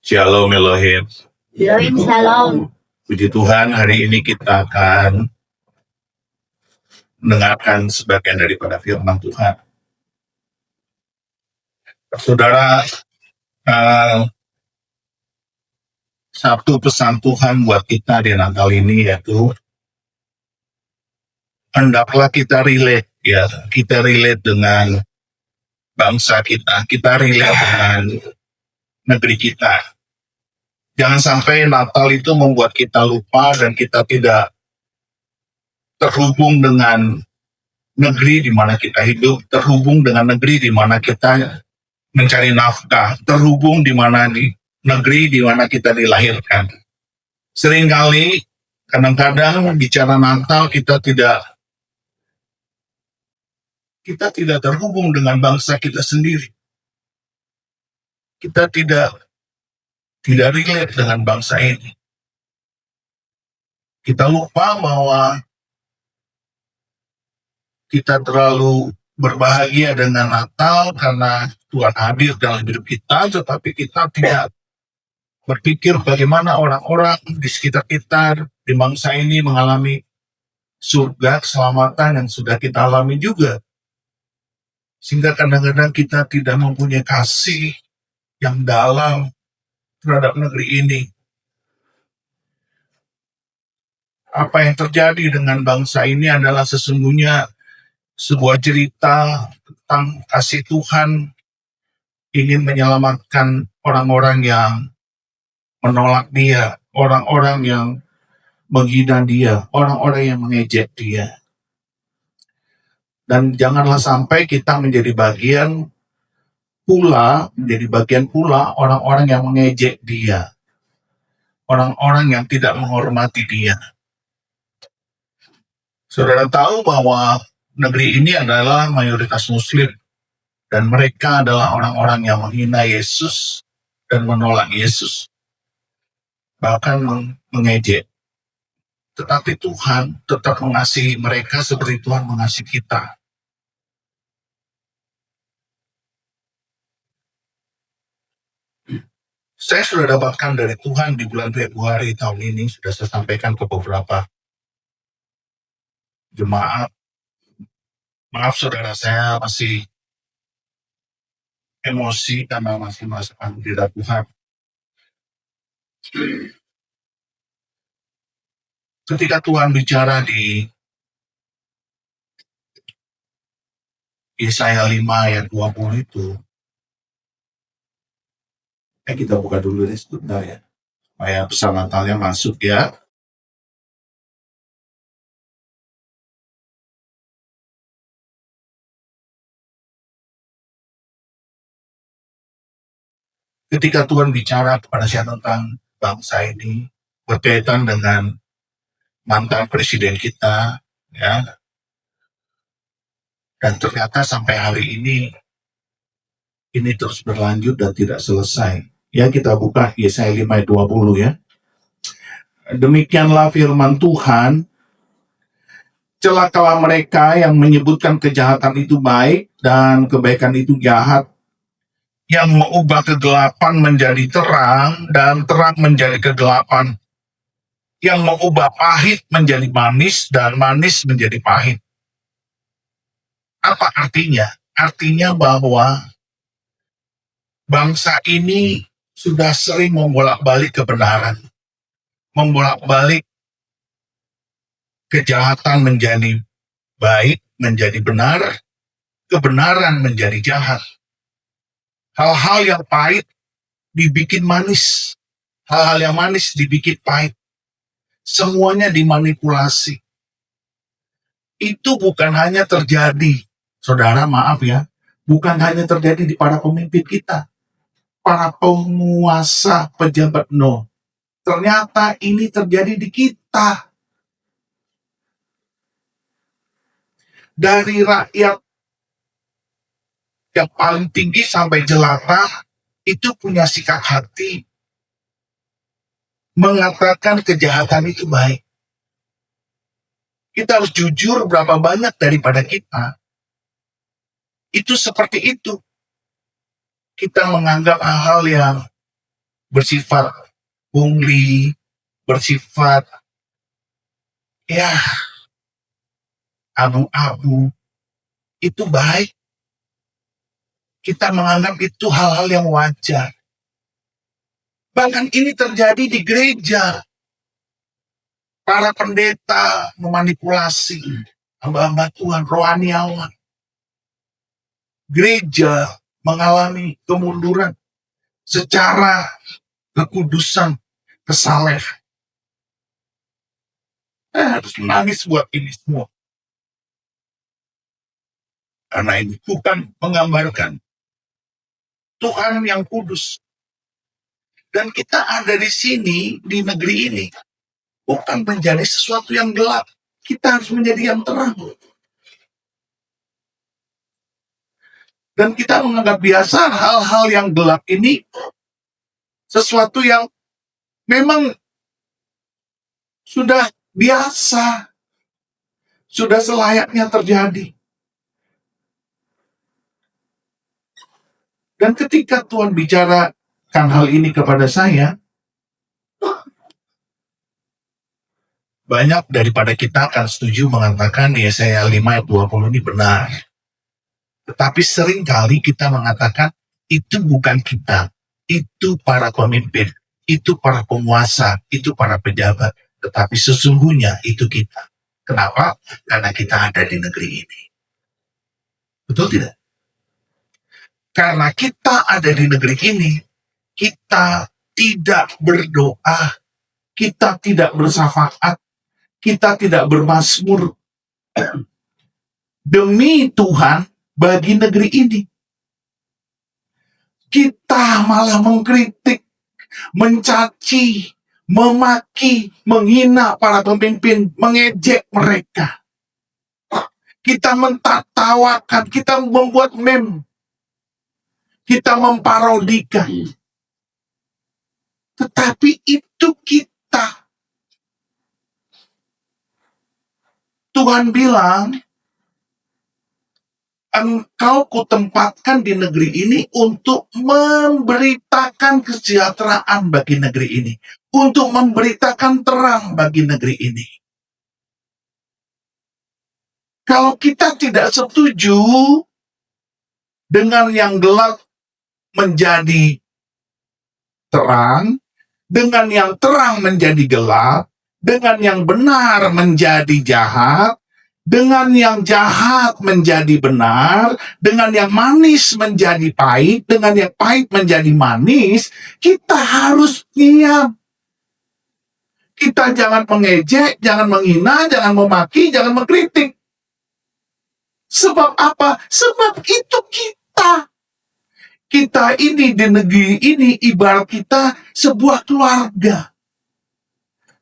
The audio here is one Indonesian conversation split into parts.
Shalom Elohim. Shalom, shalom. Puji Tuhan, hari ini kita akan mendengarkan sebagian daripada firman Tuhan. Saudara, satu pesan Tuhan buat kita di Natal ini yaitu hendaklah kita relate dengan bangsa kita relate dengan negeri kita. Jangan sampai Natal itu membuat kita lupa dan kita tidak terhubung dengan negeri di mana kita hidup, terhubung dengan negeri di mana kita mencari nafkah, terhubung di mana di negeri di mana kita dilahirkan. Seringkali, kadang-kadang bicara Natal kita tidak terhubung dengan bangsa kita sendiri. Kita tidak relate dengan bangsa ini. Kita lupa bahwa kita terlalu berbahagia dengan Natal karena Tuhan hadir dalam hidup kita, tetapi kita tidak berpikir bagaimana orang-orang di sekitar kita, di bangsa ini mengalami surga, keselamatan yang sudah kita alami juga. Sehingga kadang-kadang kita tidak mempunyai kasih yang dalam terhadap negeri ini. Apa yang terjadi dengan bangsa ini adalah sesungguhnya sebuah cerita tentang kasih Tuhan ingin menyelamatkan orang-orang yang menolak Dia, orang-orang yang menghina Dia, orang-orang yang mengejek Dia. Dan janganlah sampai kita menjadi bagian pula orang-orang yang mengejek Dia, orang-orang yang tidak menghormati Dia. Saudara tahu bahwa negeri ini adalah mayoritas Muslim, dan mereka adalah orang-orang yang menghina Yesus dan menolak Yesus, bahkan mengejek. Tetapi Tuhan tetap mengasihi mereka seperti Tuhan mengasihi kita. Saya sudah dapatkan dari Tuhan di bulan Februari tahun ini, sudah saya sampaikan ke beberapa jemaat. Maaf saudara, saya masih emosi karena masih merasakan tidak Tuhan. Ketika Tuhan bicara di Yesaya 5 ayat 20 itu, kita buka dulu deh sebentar ya, supaya pesan Natalnya masuk ya. Ketika Tuhan bicara kepada saya tentang bangsa ini, berkaitan dengan mantan presiden kita, ya, dan ternyata sampai hari ini terus berlanjut dan tidak selesai. Ya, kita buka Yesaya 5 ayat 20 ya. Demikianlah firman Tuhan, celakalah mereka yang menyebutkan kejahatan itu baik dan kebaikan itu jahat, yang mengubah kegelapan menjadi terang dan terang menjadi kegelapan, yang mengubah pahit menjadi manis dan manis menjadi pahit. Apa artinya? Artinya bahwa bangsa ini sudah sering membolak-balik kebenaran, membolak-balik kejahatan menjadi baik, menjadi benar, kebenaran menjadi jahat. Hal-hal yang pahit dibikin manis, hal-hal yang manis dibikin pahit. Semuanya dimanipulasi. Itu bukan hanya terjadi, saudara maaf ya, bukan hanya terjadi di para pemimpin kita, para penguasa, pejabat, no. Ternyata ini terjadi di kita. Dari rakyat yang paling tinggi sampai jelata, itu punya sikap hati mengatakan kejahatan itu baik. Kita harus jujur, berapa banyak daripada kita itu seperti itu. Kita menganggap hal-hal yang bersifat pungli, bersifat ya abu-abu, itu baik. Kita menganggap itu hal-hal yang wajar. Bahkan ini terjadi di gereja. Para pendeta memanipulasi hamba-hamba Tuhan, rohaniawan. Gereja mengalami kemunduran secara kekudusan, kesalehan. Harus menangis buat ini semua. Karena ini bukan menggambarkan Tuhan yang kudus. Dan kita ada di sini, di negeri ini, bukan menjadi sesuatu yang gelap. Kita harus menjadi yang terang. Dan kita menganggap biasa hal-hal yang gelap ini sesuatu yang memang sudah biasa, sudah selayaknya terjadi. Dan ketika Tuhan bicarakan hal ini kepada saya, banyak daripada kita akan setuju mengatakan Yesaya 5 ayat 20 ini benar. Tetapi seringkali kita mengatakan itu bukan kita, itu para pemimpin, itu para penguasa, itu para pejabat. Tetapi sesungguhnya itu kita. Kenapa? Karena kita ada di negeri ini. Betul tidak? Karena kita ada di negeri ini, kita tidak berdoa, kita tidak bersafaat, kita tidak bermazmur demi Tuhan bagi negeri ini. Kita malah mengkritik, mencaci, memaki, menghina para pemimpin, mengejek mereka. Kita mentertawakan, kita membuat meme, kita memparodikan. Tetapi itu kita. Tuhan bilang, engkau kutempatkan di negeri ini untuk memberitakan kesejahteraan bagi negeri ini. Untuk memberitakan terang bagi negeri ini. Kalau kita tidak setuju dengan yang gelap menjadi terang, dengan yang terang menjadi gelap, dengan yang benar menjadi jahat, dengan yang jahat menjadi benar, dengan yang manis menjadi pahit, dengan yang pahit menjadi manis, kita harus diam. Kita jangan mengejek, jangan menghina, jangan memaki, jangan mengkritik. Sebab apa? Sebab itu kita. Kita ini di negeri ini ibarat kita sebuah keluarga.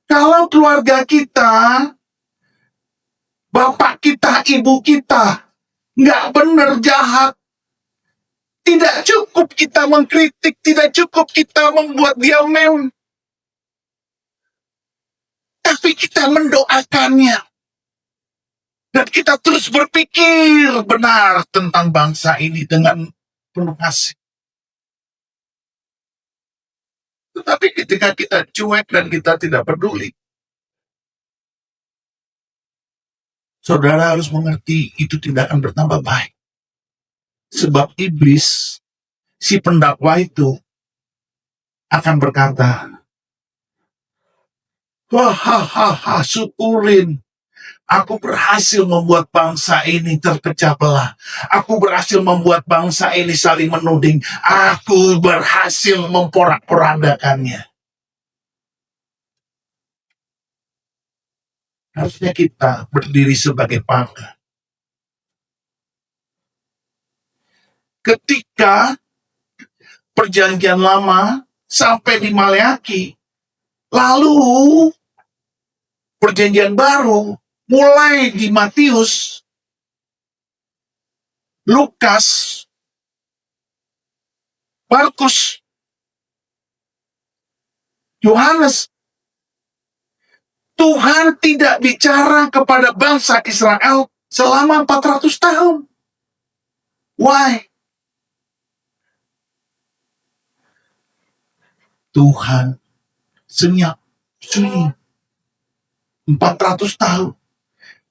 Kalau keluarga kita, bapak kita, ibu kita, nggak benar, jahat, tidak cukup kita mengkritik, tidak cukup kita membuat dia meme. Tapi kita mendoakannya. Dan kita terus berpikir benar tentang bangsa ini dengan penuh kasih. Tetapi ketika kita cuek dan kita tidak peduli, saudara harus mengerti itu tidak akan bertambah baik. Sebab iblis, si pendakwa itu, akan berkata, wah, syukurin. Aku berhasil membuat bangsa ini terpecah belah. Aku berhasil membuat bangsa ini saling menuding. Aku berhasil memporak-porandakannya. Harusnya kita berdiri sebagai pangkat. Ketika perjanjian lama sampai di Maleaki, lalu perjanjian baru mulai di Matius, Lukas, Markus, Yohanes. Tuhan tidak bicara kepada bangsa Israel selama 400 tahun. Why? Tuhan senyap, sunyi. 400 tahun.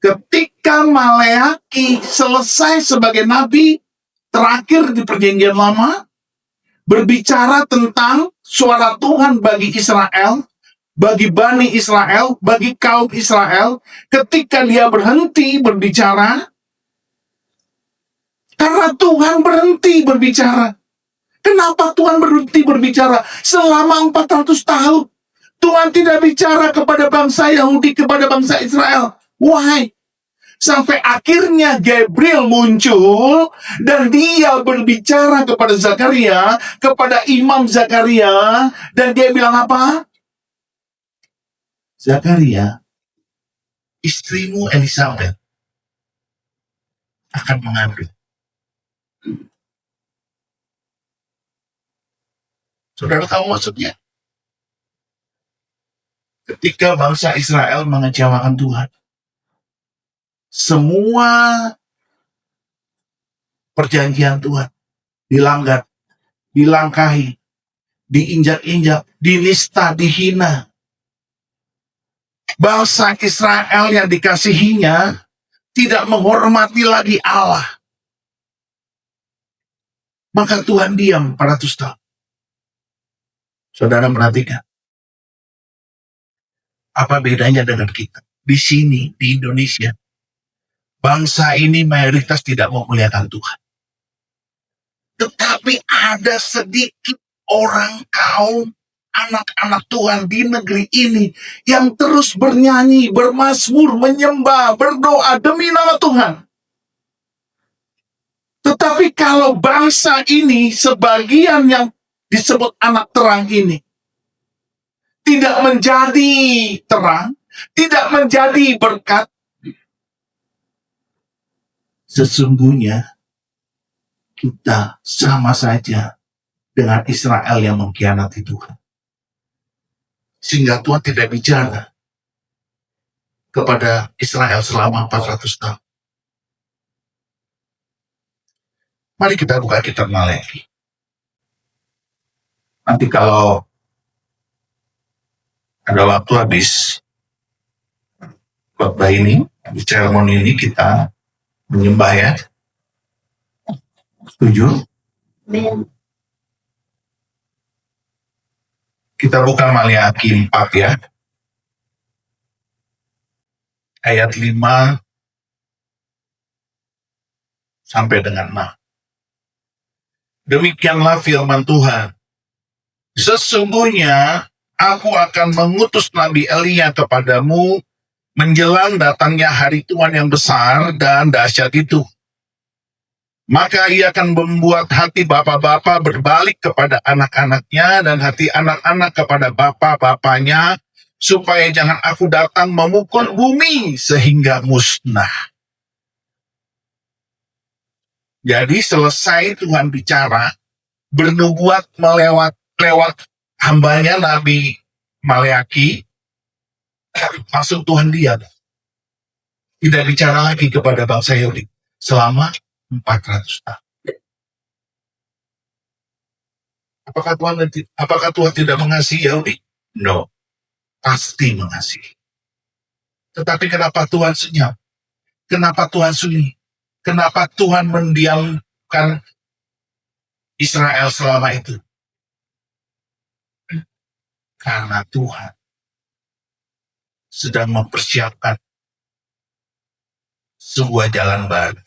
Ketika Maleaki selesai sebagai nabi terakhir di perjanjian lama, berbicara tentang suara Tuhan bagi Israel, bagi Bani Israel, bagi kaum Israel, ketika dia berhenti berbicara, karena Tuhan berhenti berbicara. Kenapa Tuhan berhenti berbicara selama 400 tahun? Tuhan tidak bicara kepada bangsa Yahudi, kepada bangsa Israel. Why? Sampai akhirnya Gabriel muncul dan dia berbicara kepada Zakaria, kepada Imam Zakaria, dan dia bilang apa? Zakaria, istrimu Elizabeth akan mengandung. Saudara tahu maksudnya? Ketika bangsa Israel mengecewakan Tuhan, semua perjanjian Tuhan dilanggar, dilangkahi, diinjak-injak, dinista, dihina. Bangsa Israel yang dikasihinya tidak menghormati lagi Allah. Maka Tuhan diam 400 tahun. Saudara perhatikan. Apa bedanya dengan kita? Di sini, di Indonesia, bangsa ini mayoritas tidak memuliakan Tuhan. Tetapi ada sedikit orang, kaum, anak-anak Tuhan di negeri ini yang terus bernyanyi, bermazmur, menyembah, berdoa demi nama Tuhan. Tetapi kalau bangsa ini, sebagian yang disebut anak terang ini, tidak menjadi terang, tidak menjadi berkat, sesungguhnya kita sama saja dengan Israel yang mengkhianati Tuhan. Sehingga Tuhan tidak bicara kepada Israel selama 400 tahun. Mari kita buka kitab Maleaki. Nanti kalau ada waktu habis khotbah ini, habis sermon ini kita menyembah ya. Setuju? Amen. Kita buka Maleaki 4 ya. Ayat 5 sampai dengan 6. Demikianlah firman Tuhan. Sesungguhnya aku akan mengutus Nabi Elia kepadamu menjelang datangnya hari Tuhan yang besar dan dahsyat itu. Maka ia akan membuat hati bapak-bapak berbalik kepada anak-anaknya dan hati anak-anak kepada bapak-bapaknya, supaya jangan aku datang memukul bumi sehingga musnah. Jadi selesai Tuhan bicara, bernubuat lewat hambanya Nabi Maleaki, langsung Tuhan diam. Tidak bicara lagi kepada bangsa Yahudi selama 400 tahun. Apakah Tuhan tidak mengasihi Yahudi? No, pasti mengasihi. Tetapi kenapa Tuhan senyap? Kenapa Tuhan sunyi? Kenapa Tuhan mendiamkan Israel selama itu? Karena Tuhan sedang mempersiapkan sebuah jalan baru.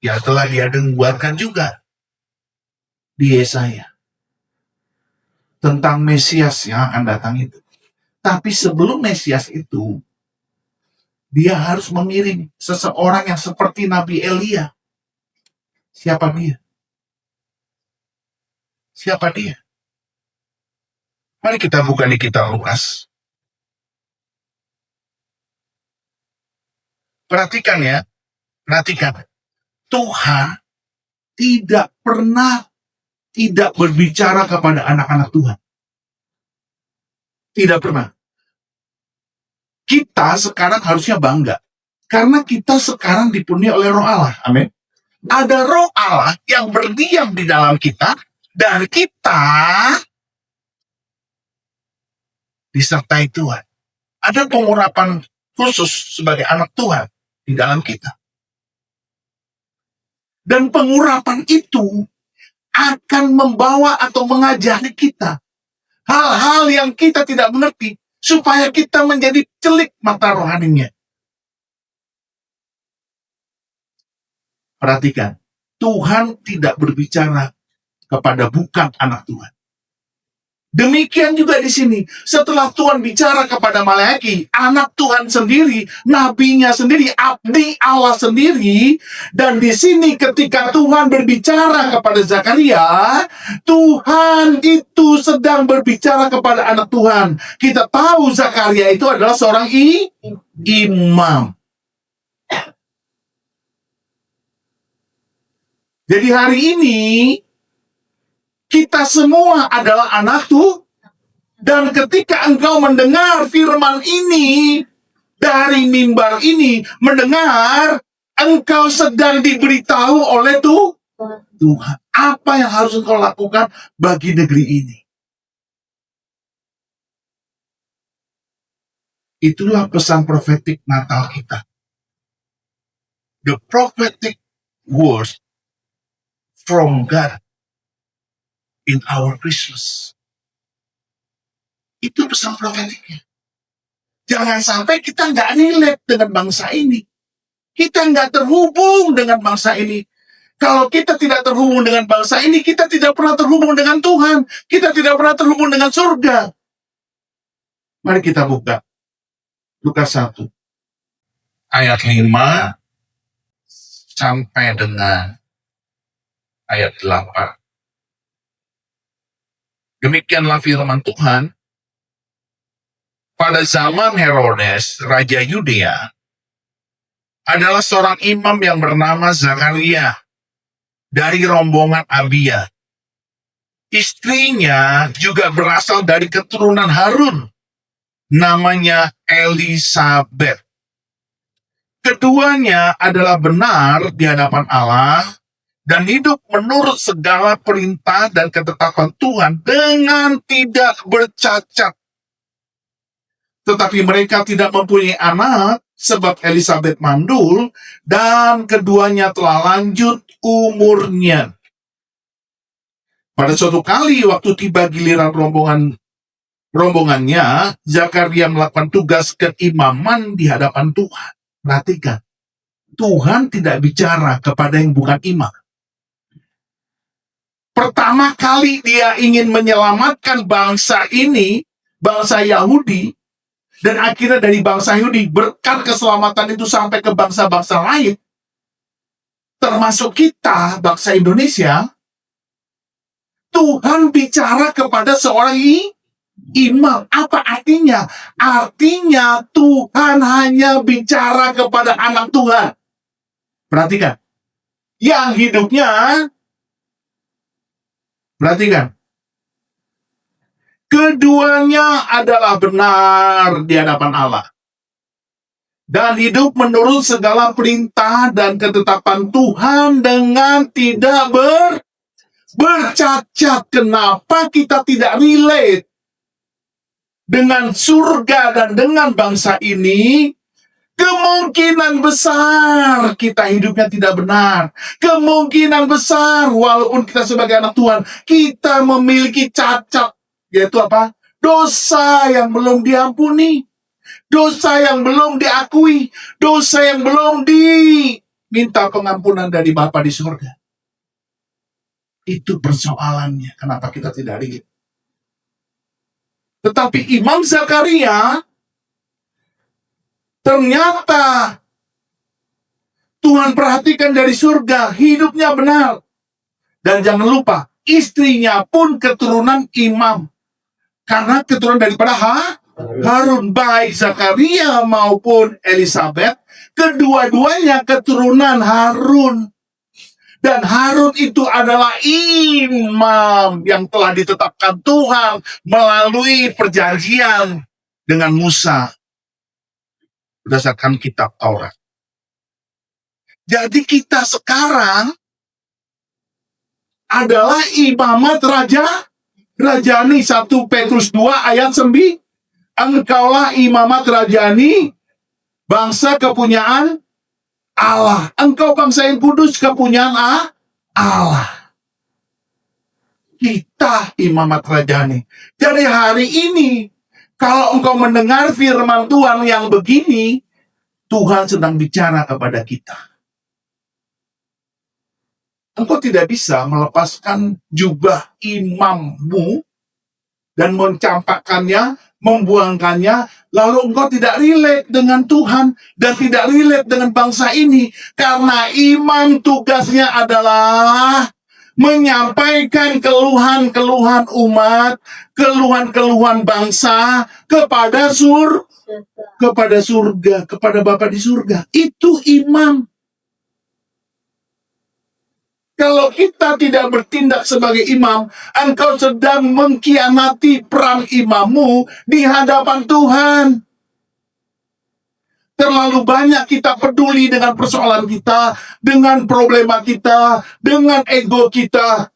Ya telah dia buatkan juga di Yesaya tentang Mesias yang akan datang itu. Tapi sebelum Mesias itu, dia harus mengirim seseorang yang seperti Nabi Elia. Siapa dia? Siapa dia? Mari kita buka di kitab Lukas. Perhatikan ya, perhatikan. Tuhan tidak pernah tidak berbicara kepada anak-anak Tuhan. Tidak pernah. Kita sekarang harusnya bangga. Karena kita sekarang dipenuhi oleh Roh Allah. Amin. Ada Roh Allah yang berdiam di dalam kita. Dan kita disertai Tuhan. Ada pengurapan khusus sebagai anak Tuhan di dalam kita. Dan pengurapan itu akan membawa atau mengajari kita hal-hal yang kita tidak mengerti supaya kita menjadi celik mata rohaninya. Perhatikan, Tuhan tidak berbicara kepada bukan anak Tuhan. Demikian juga di sini, setelah Tuhan bicara kepada Maleaki, anak Tuhan sendiri, nabinya sendiri, abdi Allah sendiri, dan di sini ketika Tuhan berbicara kepada Zakaria, Tuhan itu sedang berbicara kepada anak Tuhan. Kita tahu Zakaria itu adalah seorang imam. Jadi hari ini, kita semua adalah anak Tuhan. Dan ketika engkau mendengar firman ini, dari mimbar ini, mendengar, engkau sedang diberitahu oleh Tuhan. Apa yang harus engkau lakukan bagi negeri ini? Itulah pesan profetik Natal kita. The prophetic words from God in our Christmas. Itu pesan profetiknya. Jangan sampai kita nggak relate dengan bangsa ini. Kita nggak terhubung dengan bangsa ini. Kalau kita tidak terhubung dengan bangsa ini, kita tidak pernah terhubung dengan Tuhan. Kita tidak pernah terhubung dengan surga. Mari kita buka Lukas 1. Ayat 5 sampai dengan ayat 8. Demikianlah firman Tuhan. Pada zaman Herodes, Raja Yudea, adalah seorang imam yang bernama Zakaria dari rombongan Abia. Istrinya juga berasal dari keturunan Harun, namanya Elisabet. Keduanya adalah benar di hadapan Allah dan hidup menurut segala perintah dan ketetapan Tuhan dengan tidak bercacat. Tetapi mereka tidak mempunyai anak sebab Elisabet mandul dan keduanya telah lanjut umurnya. Pada suatu kali waktu tiba giliran rombongannya, Zakaria melakukan tugas keimaman di hadapan Tuhan. Perhatikan, Tuhan tidak bicara kepada yang bukan imam. Pertama kali dia ingin menyelamatkan bangsa ini, bangsa Yahudi, dan akhirnya dari bangsa Yahudi, berkat keselamatan itu sampai ke bangsa-bangsa lain, termasuk kita, bangsa Indonesia. Tuhan bicara kepada seorang imam. Apa artinya? Artinya Tuhan hanya bicara kepada anak Tuhan. Perhatikan. Yang hidupnya, perhatikan. Keduanya adalah benar di hadapan Allah. Dan hidup menurut segala perintah dan ketetapan Tuhan dengan tidak bercacat. Kenapa kita tidak relate dengan surga dan dengan bangsa ini? Kemungkinan besar kita hidupnya tidak benar. Kemungkinan besar walaupun kita sebagai anak Tuhan, kita memiliki cacat. Yaitu apa? Dosa yang belum diampuni. Dosa yang belum diakui. Dosa yang belum diminta pengampunan dari Bapa di surga. Itu persoalannya. Kenapa kita tidak relate? Tetapi Imam Zakaria, ternyata Tuhan perhatikan dari surga, hidupnya benar. Dan jangan lupa, istrinya pun keturunan imam. Karena keturunan daripada Harun, baik Zakaria maupun Elisabet, kedua-duanya keturunan Harun. Dan Harun itu adalah imam yang telah ditetapkan Tuhan melalui perjanjian dengan Musa berdasarkan kitab Taurat. Jadi kita sekarang adalah imamat rajani. 1 Petrus 2 ayat 9. Engkaulah imamat rajani, bangsa kepunyaan Allah. Engkau bangsa yang kudus, kepunyaan Allah. Kita imamat rajani. Jadi hari ini, kalau engkau mendengar firman Tuhan yang begini, Tuhan sedang bicara kepada kita. Engkau tidak bisa melepaskan jubah imammu dan mencampakkannya, membuangkannya, lalu engkau tidak relate dengan Tuhan dan tidak relate dengan bangsa ini. Karena imam tugasnya adalah menyampaikan keluhan-keluhan umat, keluhan-keluhan bangsa kepada surga, kepada Bapa di surga. Itu imam. Kalau kita tidak bertindak sebagai imam, engkau sedang mengkhianati peran imammu di hadapan Tuhan. Terlalu banyak kita peduli dengan persoalan kita, dengan problema kita, dengan ego kita,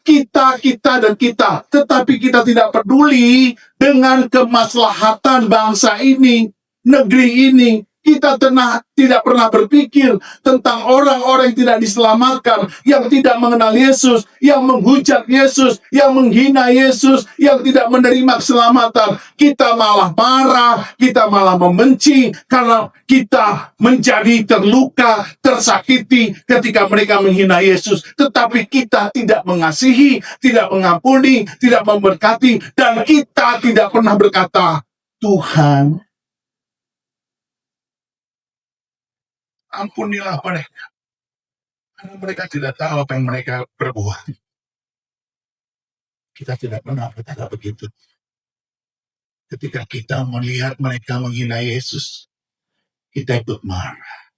dan kita. Tetapi kita tidak peduli dengan kemaslahatan bangsa ini, negeri ini. Kita tidak pernah berpikir tentang orang-orang yang tidak diselamatkan, yang tidak mengenal Yesus, yang menghujat Yesus, yang menghina Yesus, yang tidak menerima keselamatan. Kita malah marah, kita malah membenci, karena kita menjadi terluka, tersakiti ketika mereka menghina Yesus. Tetapi kita tidak mengasihi, tidak mengampuni, tidak memberkati, dan kita tidak pernah berkata, Tuhan, ampunilah mereka, karena mereka tidak tahu apa yang mereka perbuat. Kita tidak pernah berkata begitu. Ketika kita melihat mereka menghina Yesus, kita ikut marah.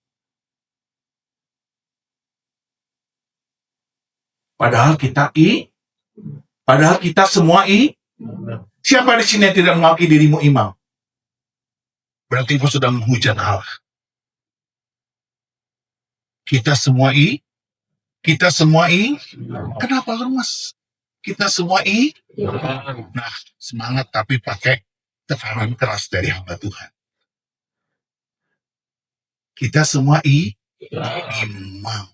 Padahal kita semua siapa di sini yang tidak mengakui dirimu imam? Berarti kau sudah menghujat Allah. Kita semua kenapa lemas? Kita semua nah, semangat tapi pakai tekanan keras dari hamba Tuhan. Kita semua imam.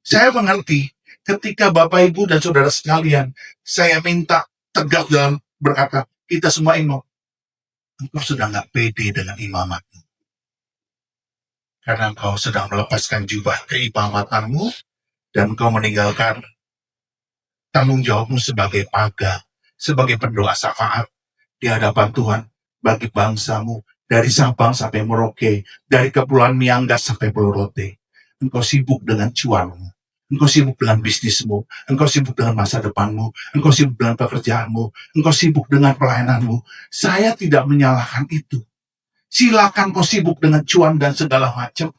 Saya mengerti ketika Bapak Ibu dan Saudara sekalian, saya minta tegas dalam berkata, kita semua imam. Engkau sudah nggak pede dengan imamat. Karena engkau sedang melepaskan jubah keimamatanmu dan engkau meninggalkan tanggung jawabmu sebagai paga, sebagai pendoa syafaat di hadapan Tuhan bagi bangsamu, dari Sabang sampai Merauke, dari Kepulauan Miangas sampai Pulau Rote. Engkau sibuk dengan cuanmu, engkau sibuk dengan bisnismu, engkau sibuk dengan masa depanmu, engkau sibuk dengan pekerjaanmu, engkau sibuk dengan pelayananmu. Saya tidak menyalahkan itu. Silakan kau sibuk dengan cuan dan segala macam,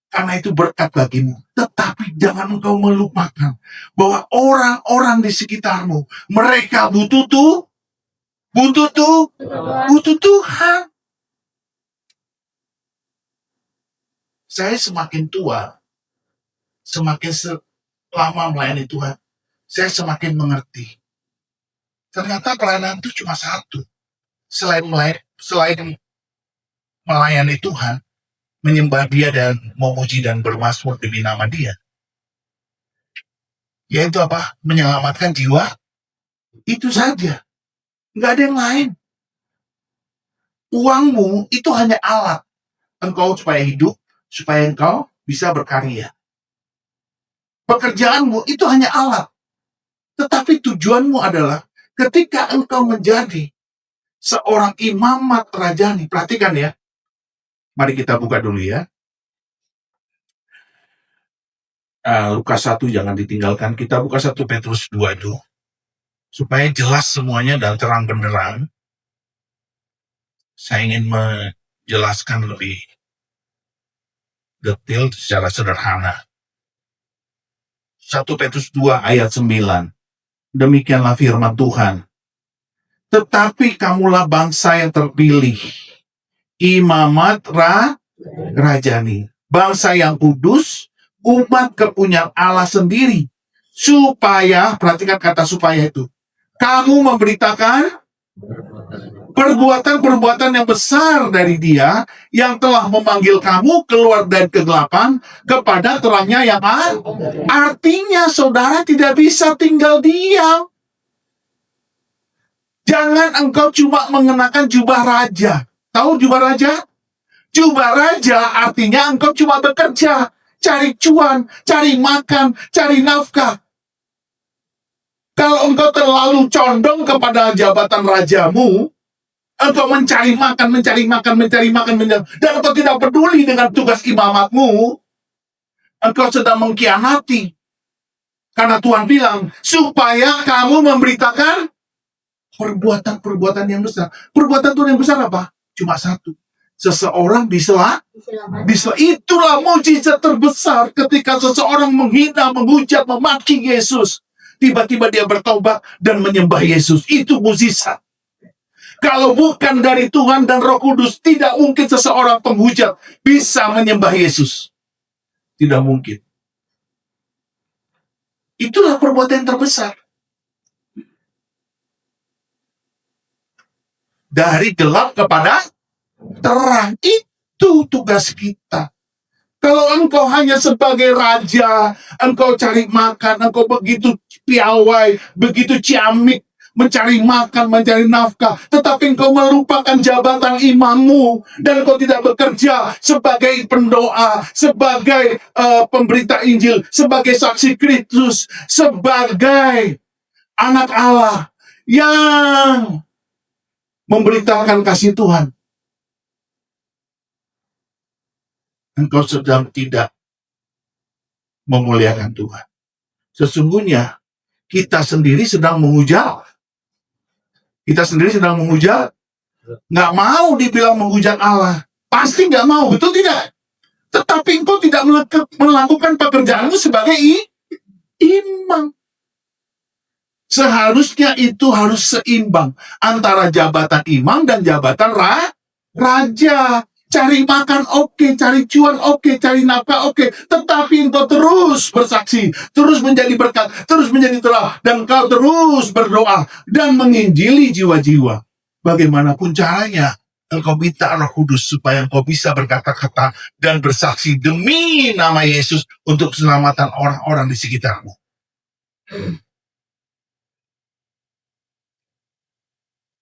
karena itu berkat bagimu. Tetapi jangan engkau melupakan bahwa orang-orang di sekitarmu, mereka butuh Tuhan. Saya semakin tua, semakin lama melayani Tuhan, saya semakin mengerti. Ternyata pelayanan itu cuma satu. Selain melayani Tuhan, menyembah Dia dan memuji dan bermazmur demi nama Dia, yaitu apa? Menyelamatkan jiwa. Itu saja. Nggak ada yang lain. Uangmu itu hanya alat. Engkau supaya hidup, supaya engkau bisa berkarya. Pekerjaanmu itu hanya alat. Tetapi tujuanmu adalah ketika engkau menjadi seorang imamat rajani. Perhatikan ya. Mari kita buka dulu ya. Lukas 1 jangan ditinggalkan. Kita buka 1 Petrus 2 dulu. Supaya jelas semuanya dan terang benderang. Saya ingin menjelaskan lebih detail secara sederhana. 1 Petrus 2 ayat 9. Demikianlah firman Tuhan. Tetapi kamulah bangsa yang terpilih, imamat rajani, bangsa yang kudus, umat kepunyaan Allah sendiri, supaya, perhatikan kata supaya itu, kamu memberitakan perbuatan-perbuatan yang besar dari Dia yang telah memanggil kamu keluar dari kegelapan kepada terangnya yang artinya saudara tidak bisa tinggal diam. Jangan engkau cuma mengenakan jubah raja. Tahu jubah raja? Jubah raja artinya engkau cuma bekerja, cari cuan, cari makan, cari nafkah. Kalau engkau terlalu condong kepada jabatan rajamu, engkau mencari makan, dan engkau tidak peduli dengan tugas imamatmu, engkau sedang mengkhianati. Karena Tuhan bilang, supaya kamu memberitakan perbuatan-perbuatan yang besar. Perbuatan Tuhan yang besar apa? Cuma satu. Seseorang bisa. Itulah mujizat terbesar ketika seseorang menghina, menghujat, memaki Yesus. Tiba-tiba dia bertobat dan menyembah Yesus. Itu mujizat. Kalau bukan dari Tuhan dan Roh Kudus, tidak mungkin seseorang penghujat bisa menyembah Yesus. Tidak mungkin. Itulah perbuatan yang terbesar. Dari gelap kepada terang. Itu tugas kita. Kalau engkau hanya sebagai raja, engkau cari makan, engkau begitu piawai, begitu ciamik, mencari makan, mencari nafkah, tetapi engkau melupakan jabatan imammu, dan engkau tidak bekerja sebagai pendoa, sebagai pemberita Injil, sebagai saksi Kristus, sebagai anak Allah yang memberitakan kasih Tuhan. Engkau sedang tidak memuliakan Tuhan. Sesungguhnya kita sendiri sedang menghujat. Nggak mau dibilang menghujat Allah. Pasti nggak mau, betul tidak? Tetapi engkau tidak melakukan pekerjaanmu sebagai imam. Seharusnya itu harus seimbang antara jabatan imam dan jabatan raja. Cari makan oke, cari cuan oke, cari nafkah oke, tetapi engkau terus bersaksi, terus menjadi berkat, terus menjadi terang, dan engkau terus berdoa dan menginjili jiwa-jiwa. Bagaimanapun caranya, engkau minta Roh Kudus supaya engkau bisa berkata-kata dan bersaksi demi nama Yesus untuk keselamatan orang-orang di sekitarmu.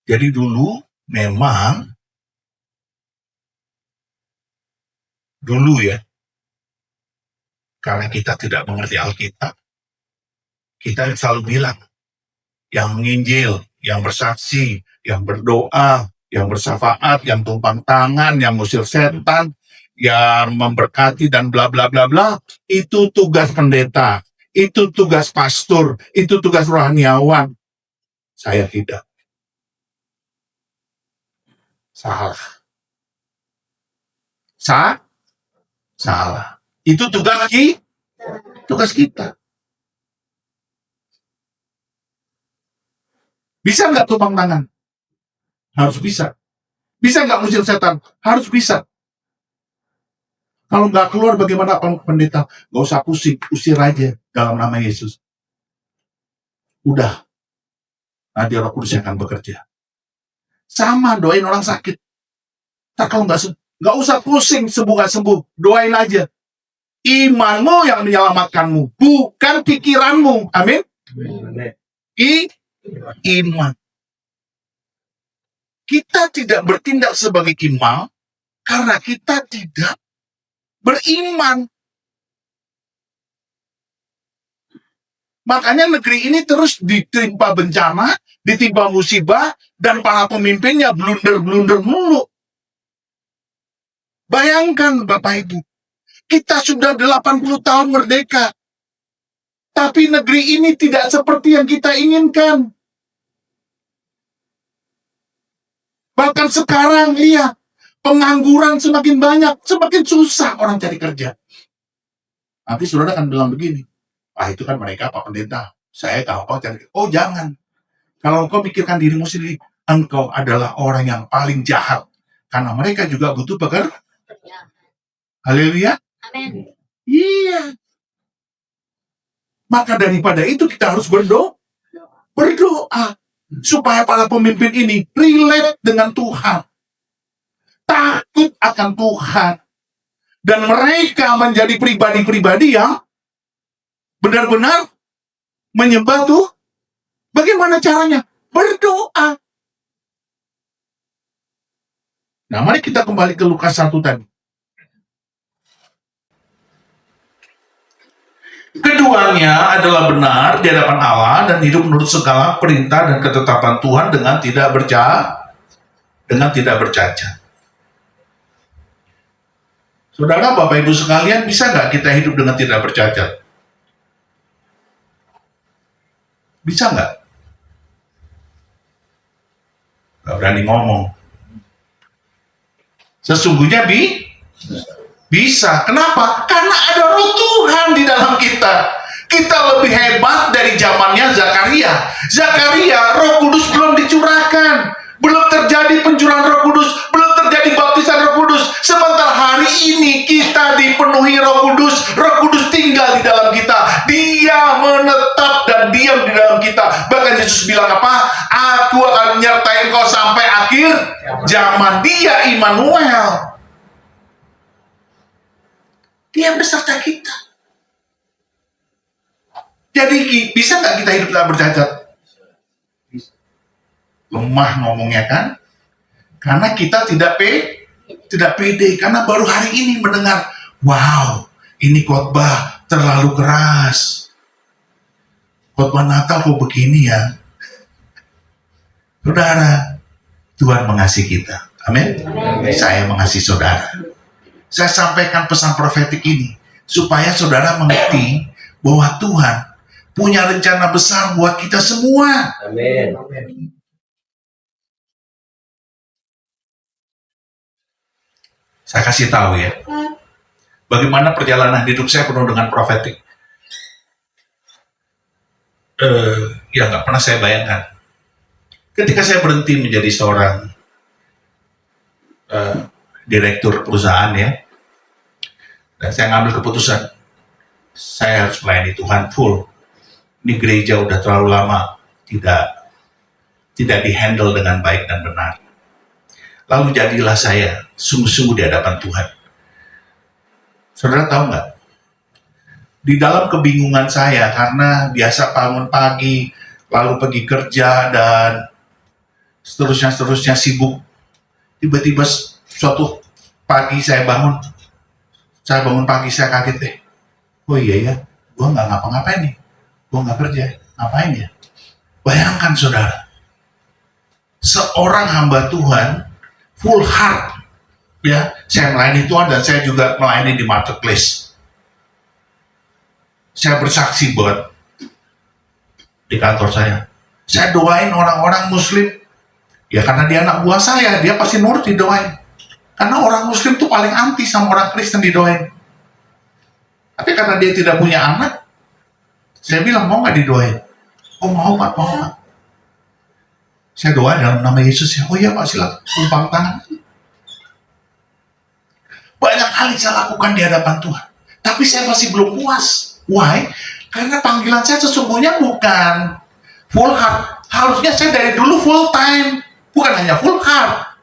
Jadi dulu memang ya, karena kita tidak mengerti Alkitab, kita selalu bilang, yang menginjil, yang bersaksi, yang berdoa, yang bersyafaat, yang tumpang tangan, yang ngusir setan, yang memberkati dan bla bla bla bla, itu tugas pendeta, itu tugas pastor, itu tugas rohaniawan. Saya tidak. Salah. Salah. Itu tugas kita. Bisa nggak tumpang tangan? Harus bisa. Bisa nggak ngusir setan? Harus bisa. Kalau nggak keluar, bagaimana pendeta? Nggak usah pusing, usir aja dalam nama Yesus. Udah. Nanti Roh Kudus akan bekerja. Sama, doain orang sakit. Kalau nggak usah pusing, sembuh nggak sembuh, doain aja. Imanmu yang menyelamatkanmu, bukan pikiranmu. Amin. Iman. Kita tidak bertindak sebagai imam karena kita tidak beriman. Makanya negeri ini terus ditimpa bencana, ditimpa musibah, dan para pemimpinnya blunder-blunder mulu. Bayangkan Bapak Ibu, kita sudah 80 tahun merdeka, tapi negeri ini tidak seperti yang kita inginkan. Bahkan sekarang, lihat, pengangguran semakin banyak, semakin susah orang cari kerja. Nanti saudara akan bilang begini, itu kan mereka Pak Pendeta, saya tahu kau cari. Oh jangan, kalau engkau pikirkan dirimu sendiri, engkau adalah orang yang paling jahat, karena mereka juga butuh pekerjaan. Haleluya. Amin. Iya. Maka daripada itu kita harus berdoa. supaya para pemimpin ini relate dengan Tuhan, takut akan Tuhan, dan mereka menjadi pribadi-pribadi yang benar-benar menyembah Tuhan. Bagaimana caranya? Berdoa. Nah, mari kita kembali ke Lukas 1 tadi. Keduanya adalah benar di hadapan Allah dan hidup menurut segala perintah dan ketetapan Tuhan dengan tidak bercacat. Saudara, Bapak Ibu sekalian, bisa nggak kita hidup dengan tidak bercacat? Bisa nggak? Nggak berani ngomong. Sesungguhnya bisa. Kenapa? Karena ada roh Tuhan di dalam kita. Kita lebih hebat dari zamannya Zakaria. Zakaria, Roh Kudus belum dicurahkan. Belum terjadi pencurahan Roh Kudus. Belum terjadi baptisan Roh Kudus. Sebentar hari ini kita dipenuhi Roh Kudus. Roh Kudus tinggal di dalam kita. Dia menetap dan diam di dalam kita. Bahkan Yesus bilang apa? Aku akan menyertai engkau sampai akhir zaman. Dia Immanuel. Dia beserta kita. Jadi bisa nggak kita hidup tak bercacat? Lemah ngomongnya kan? Karena kita tidak pede. Karena baru hari ini mendengar, wow, ini khotbah terlalu keras. Khotbah Natal kok begini ya? Saudara, Tuhan mengasihi kita. Amin. Saya mengasihi saudara. Saya sampaikan pesan profetik ini supaya saudara mengerti bahwa Tuhan punya rencana besar buat kita semua. Amin. Saya kasih tahu ya, bagaimana perjalanan hidup saya penuh dengan profetik. Ya nggak pernah saya bayangkan. Ketika saya berhenti menjadi seorang direktur perusahaan ya, dan saya ngambil keputusan saya harus melayani Tuhan full. Ini gereja udah terlalu lama tidak dihandle dengan baik dan benar. Lalu jadilah saya sungguh-sungguh di hadapan Tuhan. Saudara tahu nggak? Di dalam kebingungan saya karena biasa bangun pagi lalu pergi kerja dan seterusnya sibuk. Tiba-tiba suatu pagi saya bangun pagi saya kaget deh. Oh iya ya, gue nggak ngapa-ngapain nih, gue nggak kerja, ngapain ya? Bayangkan saudara, seorang hamba Tuhan full heart, ya, saya melayani Tuhan dan saya juga melayani di marketplace. Saya bersaksi buat di kantor saya doain orang-orang Muslim, ya karena dia anak buah saya, dia pasti nurut didoain. Karena orang Muslim tuh paling anti sama orang Kristen didoain. Tapi karena dia tidak punya anak, saya bilang mau nggak didoain? Oh mau Pak, mau Pak. Saya doa dalam nama Yesus ya. Oh iya Pak, silakan tumpang tangan. Banyak hal yang saya lakukan di hadapan Tuhan. Tapi saya masih belum puas. Why? Karena panggilan saya sesungguhnya bukan full heart. Harusnya saya dari dulu full time, bukan hanya full heart.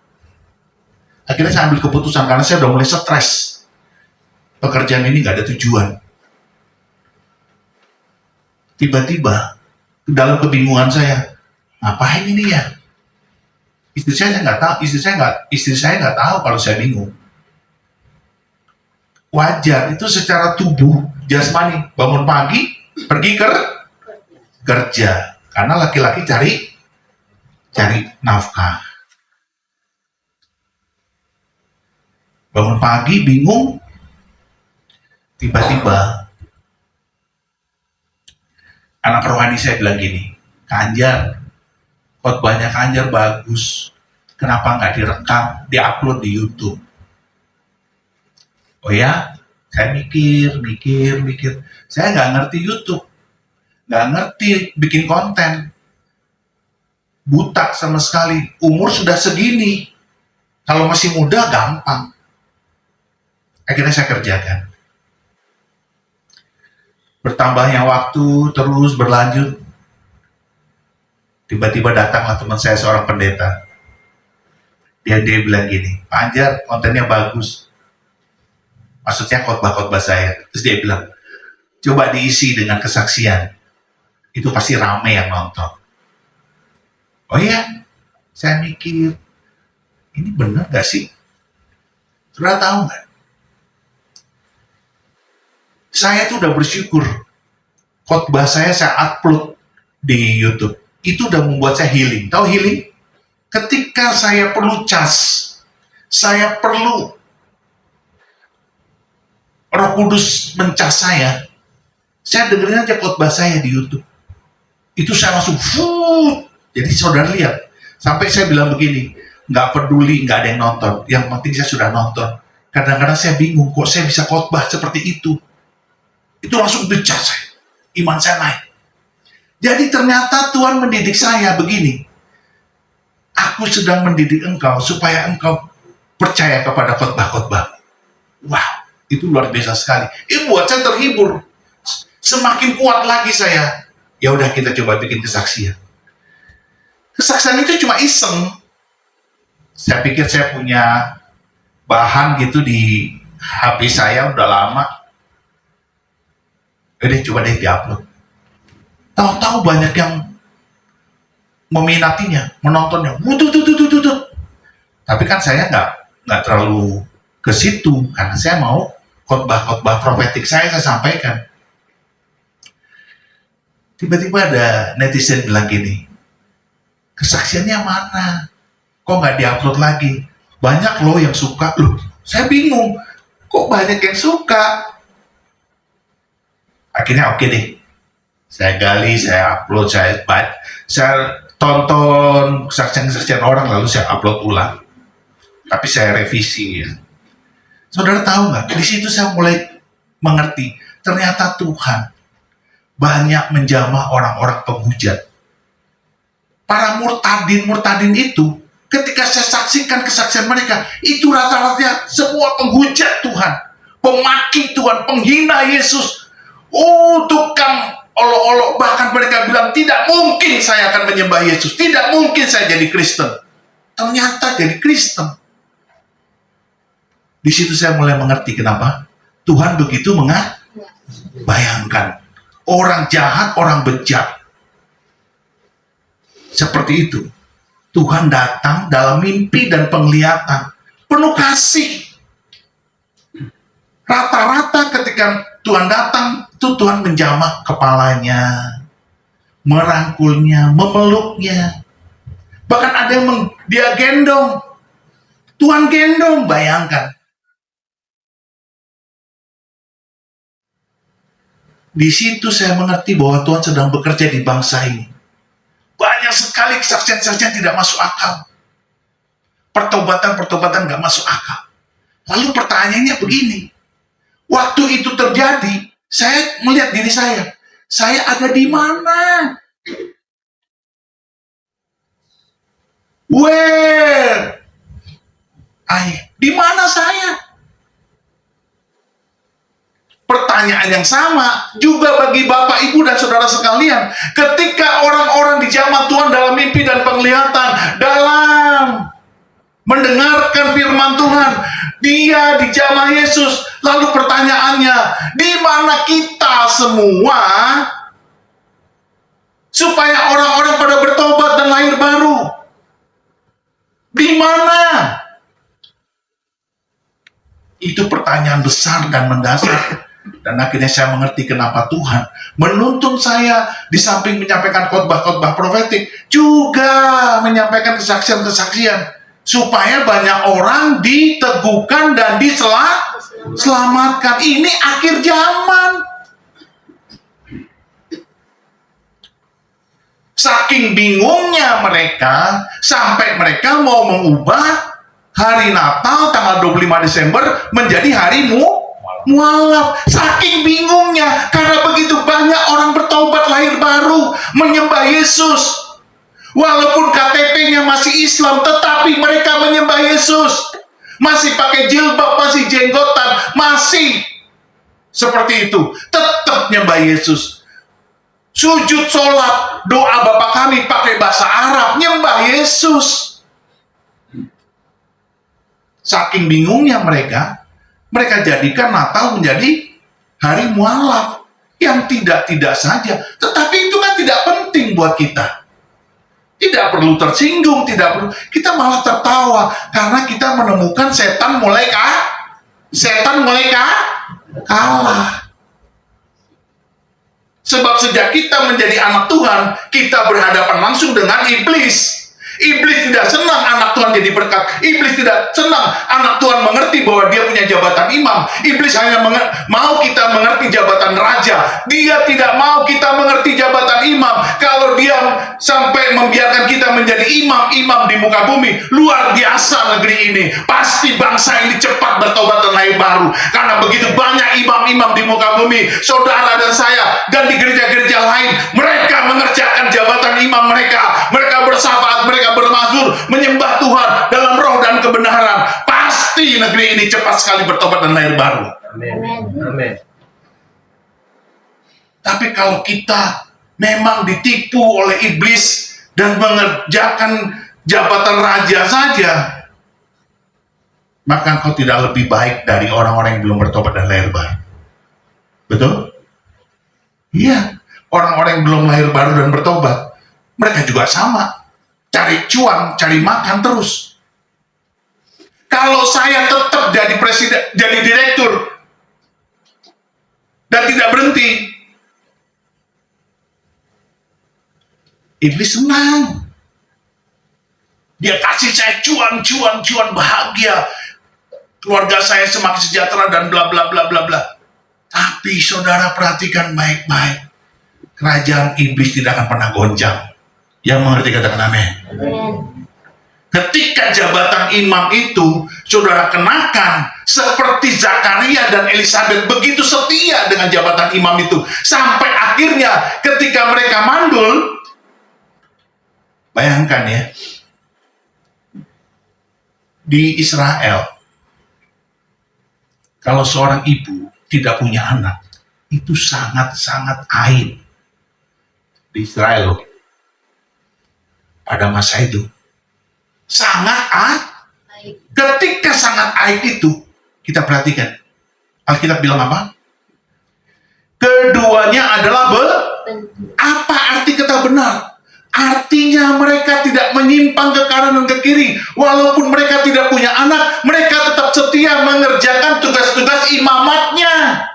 Akhirnya saya ambil keputusan karena saya udah mulai stres. Pekerjaan ini nggak ada tujuan. Tiba-tiba dalam kebingungan saya, ngapain ini ya? Istri saya nggak tahu. Istri saya nggak tahu kalau saya bingung. Wajar itu secara tubuh jasmani, bangun pagi pergi kerja karena laki-laki cari nafkah. Bangun pagi bingung. Tiba-tiba anak rohani saya bilang gini, Kak Anjar, khotbahnya Kak Anjar bagus, kenapa nggak direkam, diupload di YouTube? Oh ya, saya mikir, saya nggak ngerti YouTube, nggak ngerti bikin konten, buta sama sekali, umur sudah segini, kalau masih muda gampang. Akhirnya saya kerjakan. Bertambahnya waktu terus berlanjut. Tiba-tiba datanglah teman saya seorang pendeta. Dia bilang gini, Pak Anjar, kontennya bagus. Maksudnya khotbah-khotbah saya. Terus dia bilang, coba diisi dengan kesaksian. Itu pasti rame yang nonton. Oh iya, saya mikir, ini benar gak sih? Saudara tahu nggak? Saya tuh udah bersyukur. Khotbah saya upload di YouTube. Itu udah membuat saya healing. Tahu healing? Ketika saya perlu cas, saya perlu Roh Kudus mencas saya dengerin aja khotbah saya di YouTube. Itu saya langsung full. Jadi saudara lihat, sampai saya bilang begini, nggak peduli, nggak ada yang nonton. Yang penting saya sudah nonton. Kadang-kadang saya bingung, kok saya bisa khotbah seperti itu. Itu langsung dicas saya. Iman saya naik. Jadi ternyata Tuhan mendidik saya begini. Aku sedang mendidik engkau supaya engkau percaya kepada khotbah-khotbah. Wow, itu luar biasa sekali. Buat saya terhibur. Semakin kuat lagi saya. Ya udah, kita coba bikin kesaksian. Kesaksian itu cuma iseng. Saya pikir saya punya bahan gitu di HP saya udah lama. Udah, coba deh diupload. Tahu-tahu banyak yang meminatinya, menontonnya. Tapi kan saya nggak terlalu ke situ karena saya mau khotbah-khotbah profetik saya sampaikan. Tiba-tiba ada netizen bilang gini, kesaksiannya mana? Kok nggak diupload lagi? Banyak loh yang suka. Loh, saya bingung. Kok banyak yang suka? Akhirnya oke deh. Saya gali, saya upload, saya tonton kesaksian-kesaksian orang, lalu saya upload ulang. Tapi saya revisi ya. Saudara tahu nggak? Di situ saya mulai mengerti. Ternyata Tuhan banyak menjamah orang-orang penghujat. Para murtadin itu, ketika saya saksikan kesaksian mereka, itu rata-rata semua penghujat Tuhan, pemaki Tuhan, penghina Yesus. Tukang olok-olok, bahkan mereka bilang, tidak mungkin saya akan menyembah Yesus, tidak mungkin saya jadi Kristen. Ternyata jadi Kristen. Di situ saya mulai mengerti kenapa Tuhan begitu bayangkan orang jahat, orang bejat seperti itu. Tuhan datang dalam mimpi dan penglihatan, penuh kasih. Rata-rata ketika Tuhan datang, itu Tuhan menjamah kepalanya, merangkulnya, memeluknya. Bahkan ada yang dia gendong. Tuhan gendong, bayangkan. Di situ saya mengerti bahwa Tuhan sedang bekerja di bangsa ini. Banyak sekali kesaksian-kesaksian tidak masuk akal. Pertobatan nggak masuk akal. Lalu pertanyaannya begini. Waktu itu terjadi, saya melihat diri saya. Saya ada di mana? Where? Di mana saya? Pertanyaan yang sama juga bagi Bapak, Ibu, dan saudara sekalian. Ketika orang-orang dijamah Tuhan dalam mimpi dan penglihatan, dalam mendengarkan firman Tuhan, dia dijamah Yesus. Lalu pertanyaannya, di mana kita semua supaya orang-orang pada bertobat dan lahir baru? Di mana? Itu pertanyaan besar dan mendasar. Dan akhirnya saya mengerti kenapa Tuhan menuntun saya di samping menyampaikan khotbah-khotbah profetik, juga menyampaikan kesaksian-kesaksian supaya banyak orang diteguhkan dan diselamatkan. Ini akhir zaman. Saking bingungnya mereka, sampai mereka mau mengubah hari Natal tanggal 25 Desember menjadi hari mualaf. Saking bingungnya, karena begitu banyak orang bertobat, lahir baru, menyembah Yesus. Walaupun KTP-nya masih Islam, tetapi mereka menyembah Yesus. Masih pakai jilbab, masih jenggotan, masih seperti itu. Tetap menyembah Yesus. Sujud sholat, doa Bapa kami pakai bahasa Arab, nyembah Yesus. Saking bingungnya mereka jadikan Natal menjadi hari mualaf yang tidak-tidak saja. Tetapi itu kan tidak penting buat kita. Tidak perlu tersinggung, tidak perlu. Kita malah tertawa karena kita menemukan setan mulai kalah. Sebab sejak kita menjadi anak Tuhan, kita berhadapan langsung dengan iblis. Iblis tidak senang anak Tuhan jadi berkat. Iblis tidak senang anak Tuhan mengerti bahwa dia punya jabatan imam. Iblis hanya mau kita mengerti jabatan raja. Dia tidak mau kita mengerti jabatan imam. Kalau dia sampai membiarkan kita menjadi imam-imam di muka bumi, luar biasa negeri ini. Pasti bangsa ini cepat bertobat dan lahir baru. Karena begitu banyak imam-imam di muka bumi, saudara dan saya, dan di gereja-gereja lain, mereka mengerjakan jabatan imam mereka. Mereka bersyafaat, mereka bermazmur, menyembah Tuhan dalam roh dan kebenaran. Pasti negeri ini cepat sekali bertobat dan lahir baru. Amin. Tapi kalau kita memang ditipu oleh iblis dan mengerjakan jabatan raja saja, maka engkau tidak lebih baik dari orang-orang yang belum bertobat dan lahir baru. Betul? Iya. Orang-orang yang belum lahir baru dan bertobat, mereka juga sama. Cari cuan, cari makan terus. Kalau saya tetap jadi presiden, jadi direktur, dan tidak berhenti, iblis senang. Dia kasih saya cuan, bahagia. Keluarga saya semakin sejahtera dan bla bla bla bla bla. Tapi saudara perhatikan baik-baik. Kerajaan iblis tidak akan pernah goncang. Yang mengerti katakan amin. Ketika jabatan imam itu saudara kenakan seperti Zakaria dan Elizabeth begitu setia dengan jabatan imam itu, sampai akhirnya ketika mereka mandul, bayangkan ya, di Israel kalau seorang ibu tidak punya anak, itu sangat-sangat aib. Di Israel loh, pada masa itu sangat aib. Ketika sangat aib itu, kita perhatikan Alkitab bilang apa? Keduanya adalah apa arti kata benar? Artinya mereka tidak menyimpang ke kanan dan ke kiri. Walaupun mereka tidak punya anak, mereka tetap setia mengerjakan tugas-tugas imamatnya.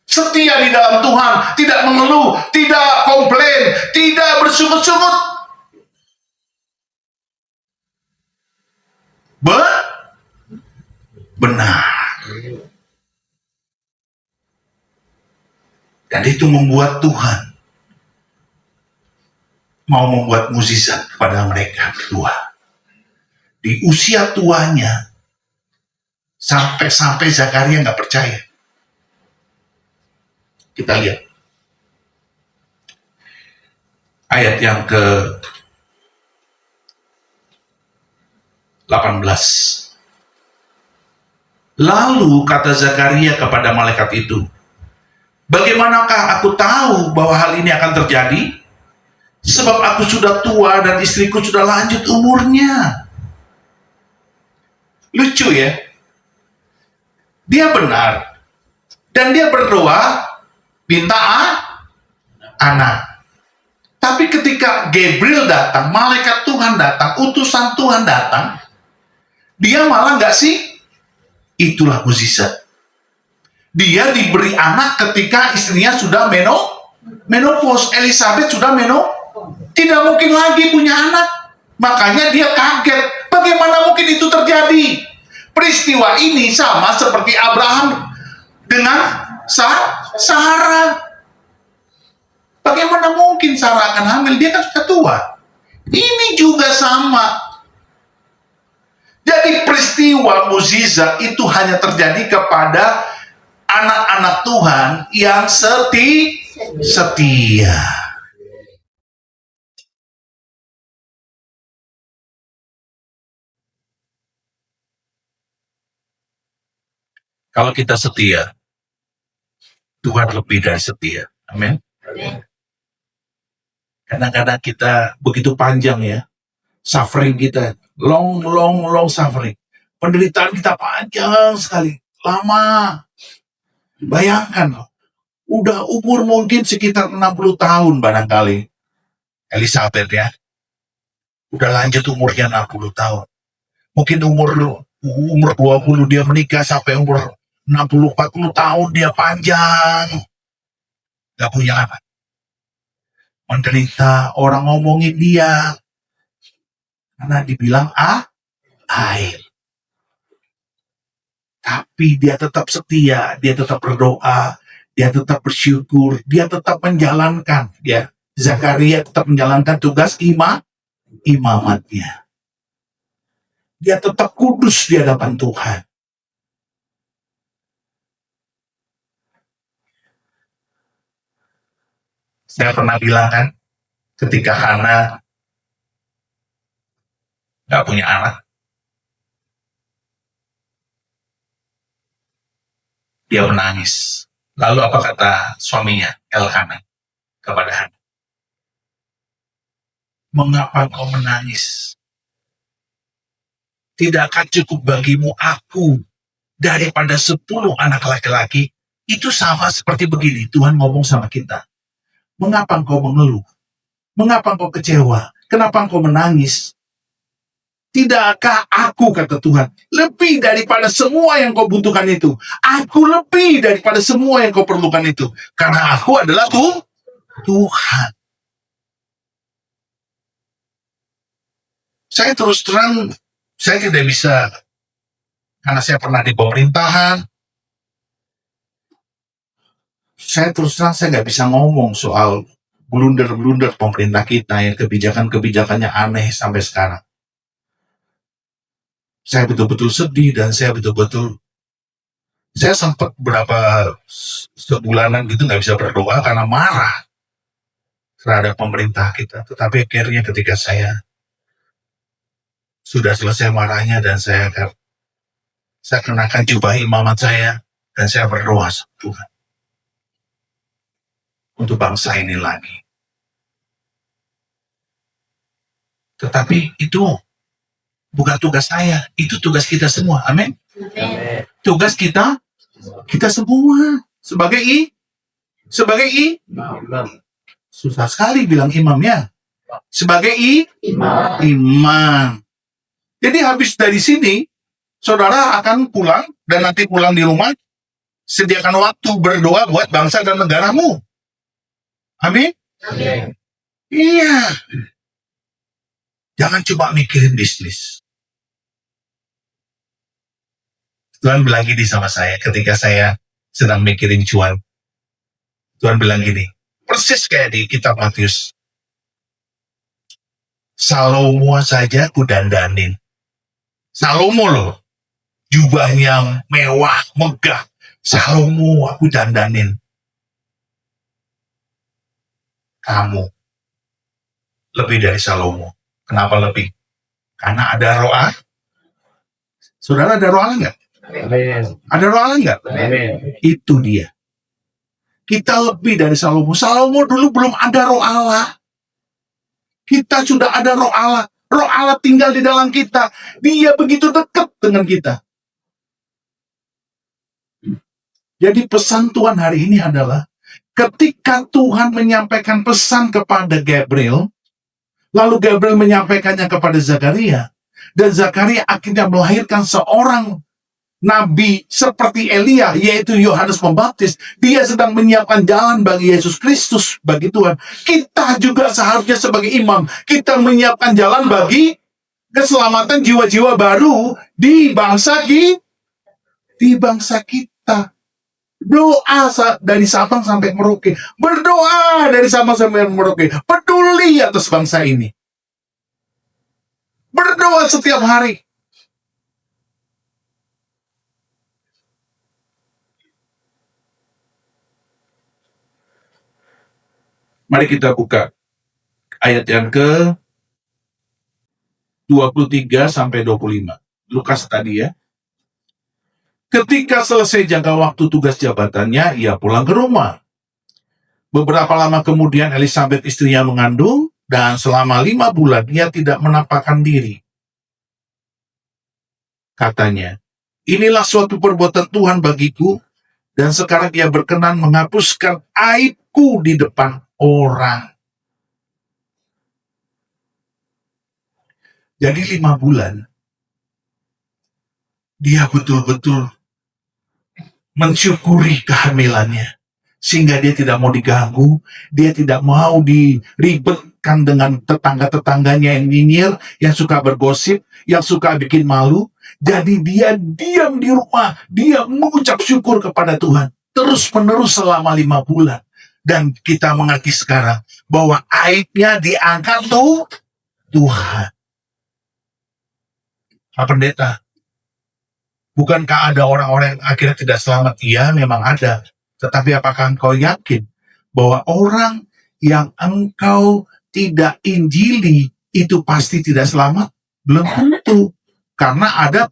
Setia di dalam Tuhan, tidak mengeluh, tidak komplain, tidak bersungut-sungut. Benar. Dan itu membuat Tuhan mau membuat mukjizat kepada mereka berdua. Di usia tuanya, sampai Zakaria nggak percaya. Kita lihat ayat yang ke-18. Lalu kata Zakaria kepada malaikat itu, bagaimanakah aku tahu bahwa hal ini akan terjadi? Sebab aku sudah tua dan istriku sudah lanjut umurnya. Lucu ya. Dia benar. Dan dia berdoa minta anak. Tapi ketika Gabriel datang, malaikat Tuhan datang, utusan Tuhan datang, dia malah nggak sih? Itulah mukjizat. Dia diberi anak ketika istrinya sudah menopause. Elizabeth sudah tidak mungkin lagi punya anak. Makanya dia kaget. Bagaimana mungkin itu terjadi? Peristiwa ini sama seperti Abraham dengan Sarah. Bagaimana mungkin Sarah akan hamil? Dia kan sudah tua. Ini juga sama. Jadi peristiwa mukjizat itu hanya terjadi kepada anak-anak Tuhan yang setia. Kalau kita setia, Tuhan lebih dari setia. Amin. Kadang-kadang kita begitu panjang ya, suffering kita, long suffering. Penderitaan kita panjang sekali, lama. Bayangkan loh, udah umur mungkin sekitar 60 tahun barangkali. Elizabeth ya, udah lanjut umurnya 60 tahun. Mungkin umur 20 dia menikah sampai umur 60-40 tahun dia panjang. Gak punya anak. Menderita, orang ngomongin dia. Karena dibilang air. Tapi dia tetap setia, dia tetap berdoa, dia tetap bersyukur, dia tetap menjalankan. Ya, Zakaria tetap menjalankan tugas imamatnya. Dia tetap kudus di hadapan Tuhan. Saya pernah bilang kan, ketika Hana gak punya anak, dia menangis. Lalu apa kata suaminya, Elkanah, kepada Hana? Mengapa kau menangis? Tidakkah cukup bagimu aku daripada 10 anak laki-laki? Itu sama seperti begini, Tuhan ngomong sama kita. Mengapa engkau mengeluh? Mengapa engkau kecewa? Kenapa engkau menangis? Tidakkah aku, kata Tuhan, lebih daripada semua yang kau butuhkan itu? Aku lebih daripada semua yang kau perlukan itu. Karena aku adalah Tuhan. Saya terus terang, saya tidak bisa, karena saya pernah di pemerintahan, saya terus terang saya nggak bisa ngomong soal blunder-blunder pemerintah kita yang kebijakan-kebijakannya aneh sampai sekarang. Saya betul-betul sedih dan saya sempat berapa sebulanan gitu nggak bisa berdoa karena marah terhadap pemerintah kita. Tetapi akhirnya ketika saya sudah selesai marahnya dan saya kenakan jubah imamat saya dan saya berdoa sama Tuhan untuk bangsa ini lagi. Tetapi itu bukan tugas saya, itu tugas kita semua. Amin. Tugas kita semua sebagai susah sekali bilang imamnya. Sebagai imam. Jadi habis dari sini, saudara akan pulang dan nanti pulang di rumah, sediakan waktu berdoa buat bangsa dan negaramu. Amin. Iya. Jangan cuma mikirin bisnis. Tuhan bilang gini sama saya ketika saya sedang mikirin cuan. Tuhan bilang gini, persis kayak di kitab Matius. Salomo saja aku dandanin. Salomo loh, jubahnya mewah, megah. Salomo aku dandanin. Kamu lebih dari Salomo. Kenapa lebih? Karena ada roh. Saudara ada roh Allah nggak? Ada roh Allah nggak? Itu dia. Kita lebih dari Salomo. Salomo dulu belum ada roh Allah. Kita sudah ada roh Allah. Roh Allah tinggal di dalam kita. Dia begitu dekat dengan kita. Jadi pesan Tuhan hari ini adalah ketika Tuhan menyampaikan pesan kepada Gabriel, lalu Gabriel menyampaikannya kepada Zakaria, dan Zakaria akhirnya melahirkan seorang nabi seperti Elia, yaitu Yohanes Pembaptis. Dia sedang menyiapkan jalan bagi Yesus Kristus, bagi Tuhan. Kita juga seharusnya sebagai imam, kita menyiapkan jalan bagi keselamatan jiwa-jiwa baru di bangsa kita. Doa dari Sabang sampai Merauke. Berdoa dari Sabang sampai Merauke. Peduli atas bangsa ini. Berdoa setiap hari. Mari kita buka ayat yang ke 23 sampai 25. Lukas tadi ya. Ketika selesai jangka waktu tugas jabatannya, ia pulang ke rumah. Beberapa lama kemudian Elizabeth istrinya mengandung, dan selama 5 bulan ia tidak menampakkan diri. Katanya, inilah suatu perbuatan Tuhan bagiku, dan sekarang ia berkenan menghapuskan aibku di depan orang. Jadi 5 bulan, dia betul-betul mensyukuri kehamilannya. Sehingga dia tidak mau diganggu, dia tidak mau diribetkan dengan tetangga-tetangganya yang nyinyir, yang suka bergosip, yang suka bikin malu. Jadi dia diam di rumah, dia mengucap syukur kepada Tuhan. Terus-menerus selama 5 bulan. Dan kita mengerti sekarang bahwa aibnya diangkat Tuhan. Pak Pendeta, bukankah ada orang-orang yang akhirnya tidak selamat? Iya, memang ada. Tetapi apakah engkau yakin bahwa orang yang engkau tidak injili itu pasti tidak selamat? Belum tentu. Karena ada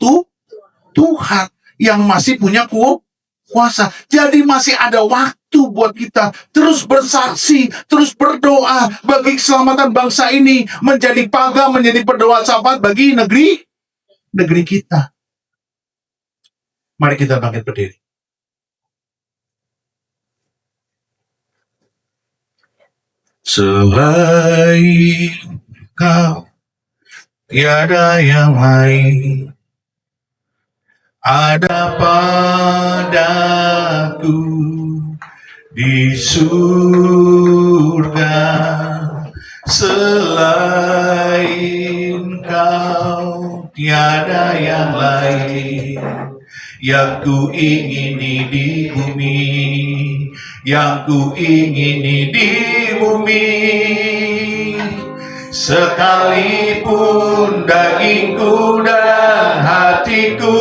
Tuhan yang masih punya kuasa. Jadi masih ada waktu buat kita terus bersaksi, terus berdoa bagi keselamatan bangsa ini, menjadi pagar, menjadi pendoa syafaat bagi negeri kita. Mari kita bangkit berdiri. Selain Kau, tiada yang lain ada padaku di surga. Selain Kau, tiada yang lain yang ku ingini di bumi, yang ku ingini di bumi. Sekalipun dagingku dan hatiku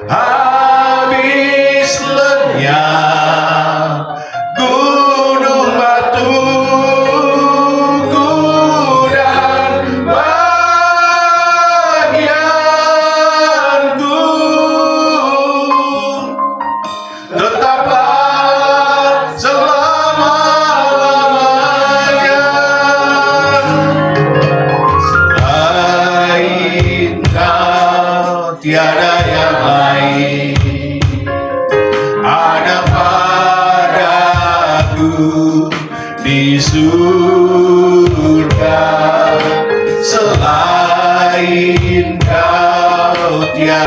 habis lenyap, gunung batuku dan bagianku tetaplah selama-lamanya. Selain Kau, tiada yang lain ada padaku di surga. Selain Kau, tiada.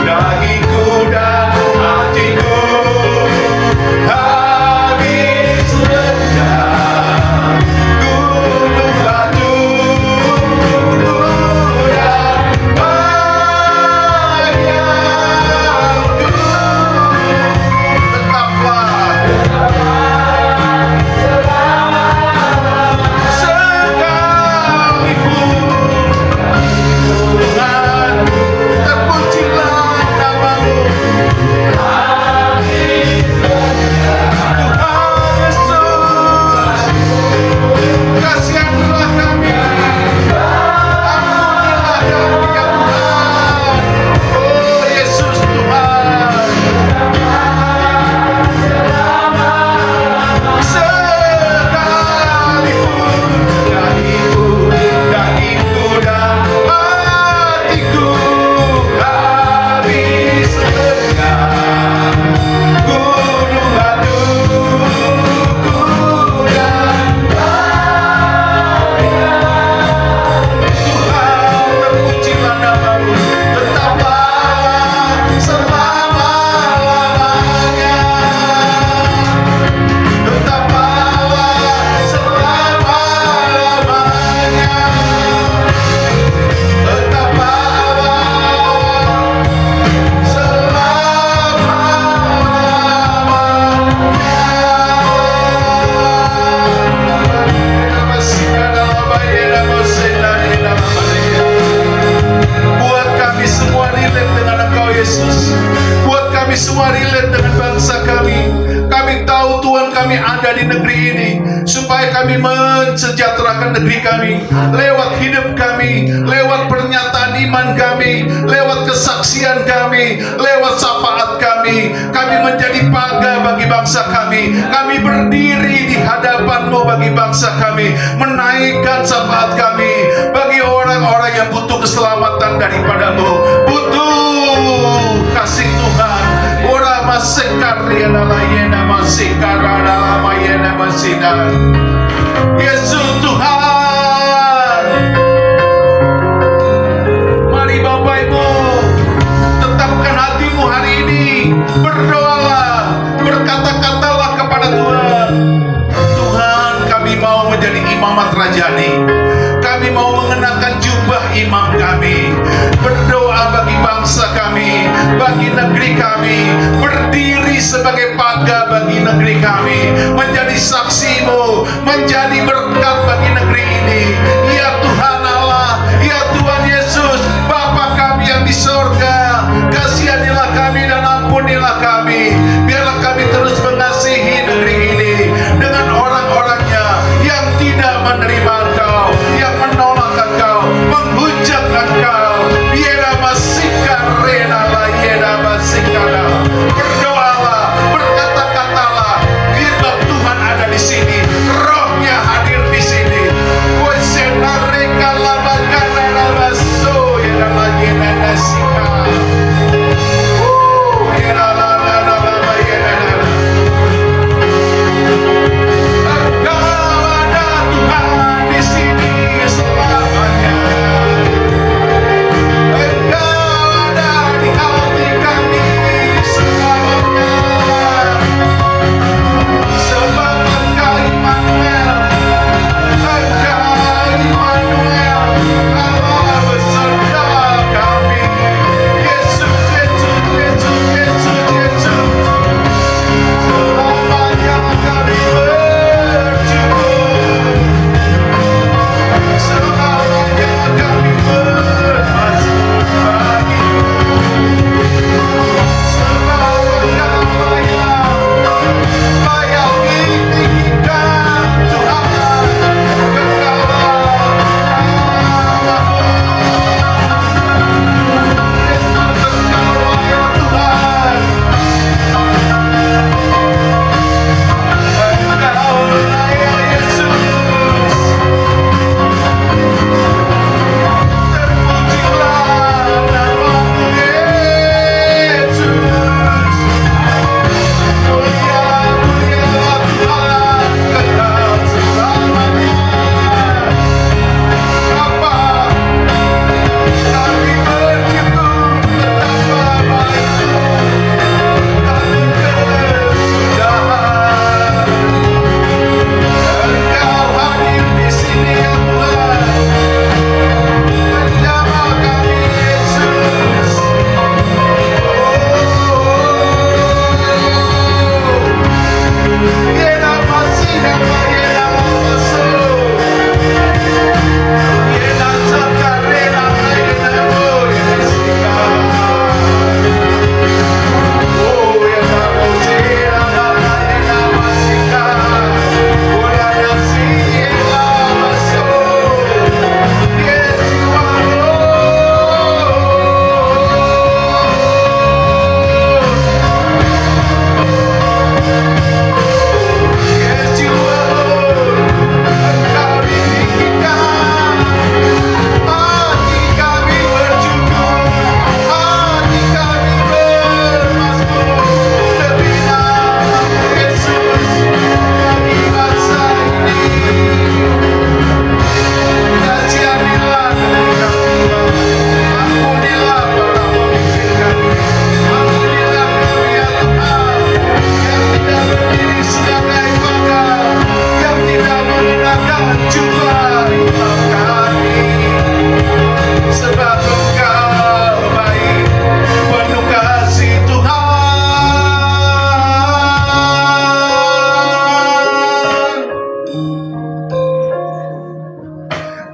Dagingku dan hatiku habis lenyap, gunung batuku dan bagianku tetaplah sekalipun Tuhan, terpujilah namamu. Tuhan Yesus, kasihanlah kami, ampunilah kami ya Tuhan. Oh Yesus Tuhan, sekalipun dagingku dan hatiku habis lenyap, gunung batuku dan Tuhan, terpujilah namamu, tetaplah selama-lamanya. Tetaplah selama-lamanya. Tetaplah buat kami semua relate dengan Engkau Yesus. Buat kami semua relate dengan bangsa kami. Kami tahu Tuhan kami ada di negeri ini supaya kami mensejahterakan akan negeri kami, lewat hidup kami, lewat pernyataan iman kami, lewat kesaksian kami, lewat syafaat kami. Kami menjadi paga bagi bangsa kami. Kami berdiri di hadapan-Mu bagi bangsa kami, menaikkan syafaat kami bagi orang-orang yang butuh keselamatan daripada-Mu, butuh kasih Tuhan. Ora masekari alayena masikara alamayena masida. Yesus Tuhan, mari Bapak Ibu tetapkan hatimu hari ini, berdoalah, berkata-katalah kepada Tuhan. Tuhan, kami mau menjadi imamat rajani, kami mau mengenakan jubah imam kami, berdoa bagi bangsa kami, bagi negeri kami, berdiri sebagai paga bagi negeri kami, menjadi saksi-Mu, menjadi berkat bagi negeri ini. Ya Tuhan Allah, ya Tuhan Yesus, Bapa kami yang di sorga, kasihanilah kami dan ampunilah kami. Biarlah kami terus mengasihi negeri ini dengan orang-orangnya yang tidak menerima Engkau, yang menolak Engkau, menghujat Engkau. Biarlah masika rena layena masikana. Berdoalah, berkata-katalah, firman Tuhan ada di sini, Rohnya hadir di sini. Wesenareka labakana labaso ya layena nasika. Ya la la la la la ya la la. Engkau ada Tuhan di sini selamanya. Engkau ada di hati kami selamanya. Sebab Engkau Immanuel, Engkau Immanuel, Allah beserta kami. Yesus, Yesus, Yesus, Yesus, Yesus. Selamanya kami bersyukur. Selamanya kami bermasuk bagi-Mu. Selamanya layak ditinggikan Tuhan.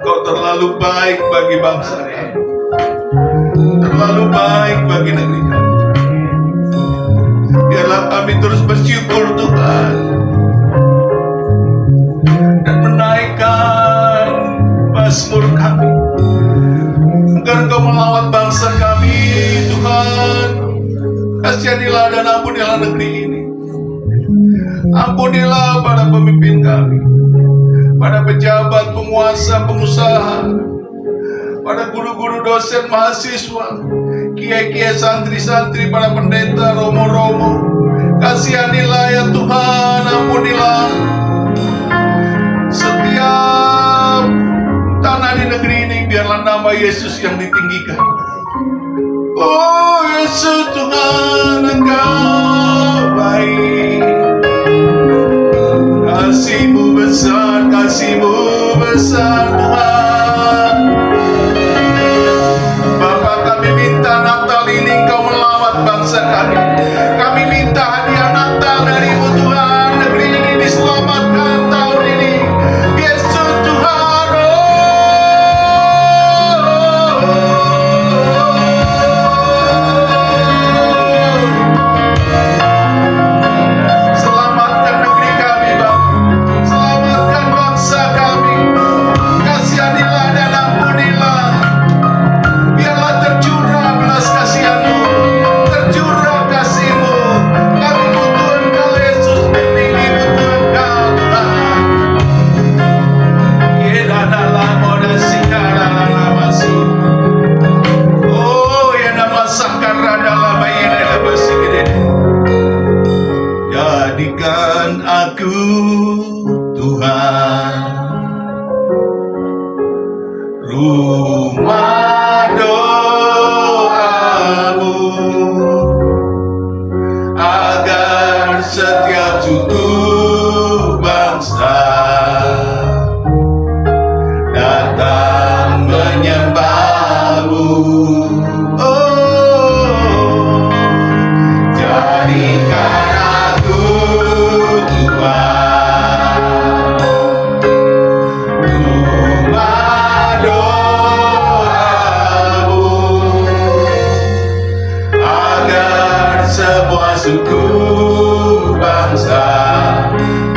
Kekal terlalu baik bagi bangsa kami, terlalu baik bagi negeri kami. Biarlah kami terus bersyukur Tuhan, dan menaikkan bangsa kami, Tuhan. Kasihanilah dan ampunilah negeri ini. Ampunilah para pemimpin kami, para pejabat, penguasa, pengusaha, para guru-guru, dosen, mahasiswa, kiai-kiai, santri-santri, para pendeta, romo-romo. Kasihanilah ya Tuhan, ampunilah setiap tanah di negeri ini. Biarlah nama Yesus yang ditinggikan. Oh Yesus Tuhan, Engkau baik. Kasih-Mu besar Tuhan. Bapa, kami minta Natal ini Engkau melawat bangsa kami. Kami minta hadiah Natal dari-Mu Tuhan. Negeri ini diselamatkan tahun ini. Yesus Tuhan. Selamatkan negeri kami, Bapa. Selamatkan bangsa kami. Kasihanilah dan ampunilah. Biarlah tercurah belas kasihan-Mu, tercurah kasih-Mu. Kami butuh Engkau Yesus, kami butuh Engkau Tuhan. Yedadalah moda sikaralah masuk. Oh ya nama sakaradalah bayar besikide. Jadikan aku Tuhan rumah doamu, agar setiap suku bangsa datang menyembah-Mu. Oh, jadikan aku Tuhan rumah doamu, agar semua suku bangsa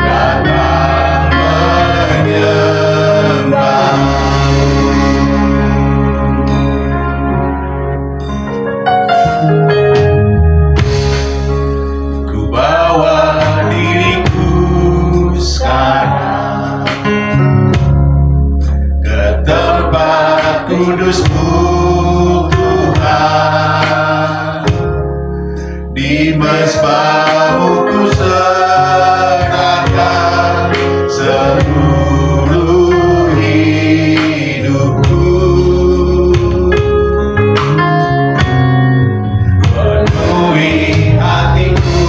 datang menyembah. Ku bawa diriku sekarang ke tempat kudus-Mu Tuhan. Di mezbah-Mu ku serahkan seluruh hidupku. Penuhi hatiku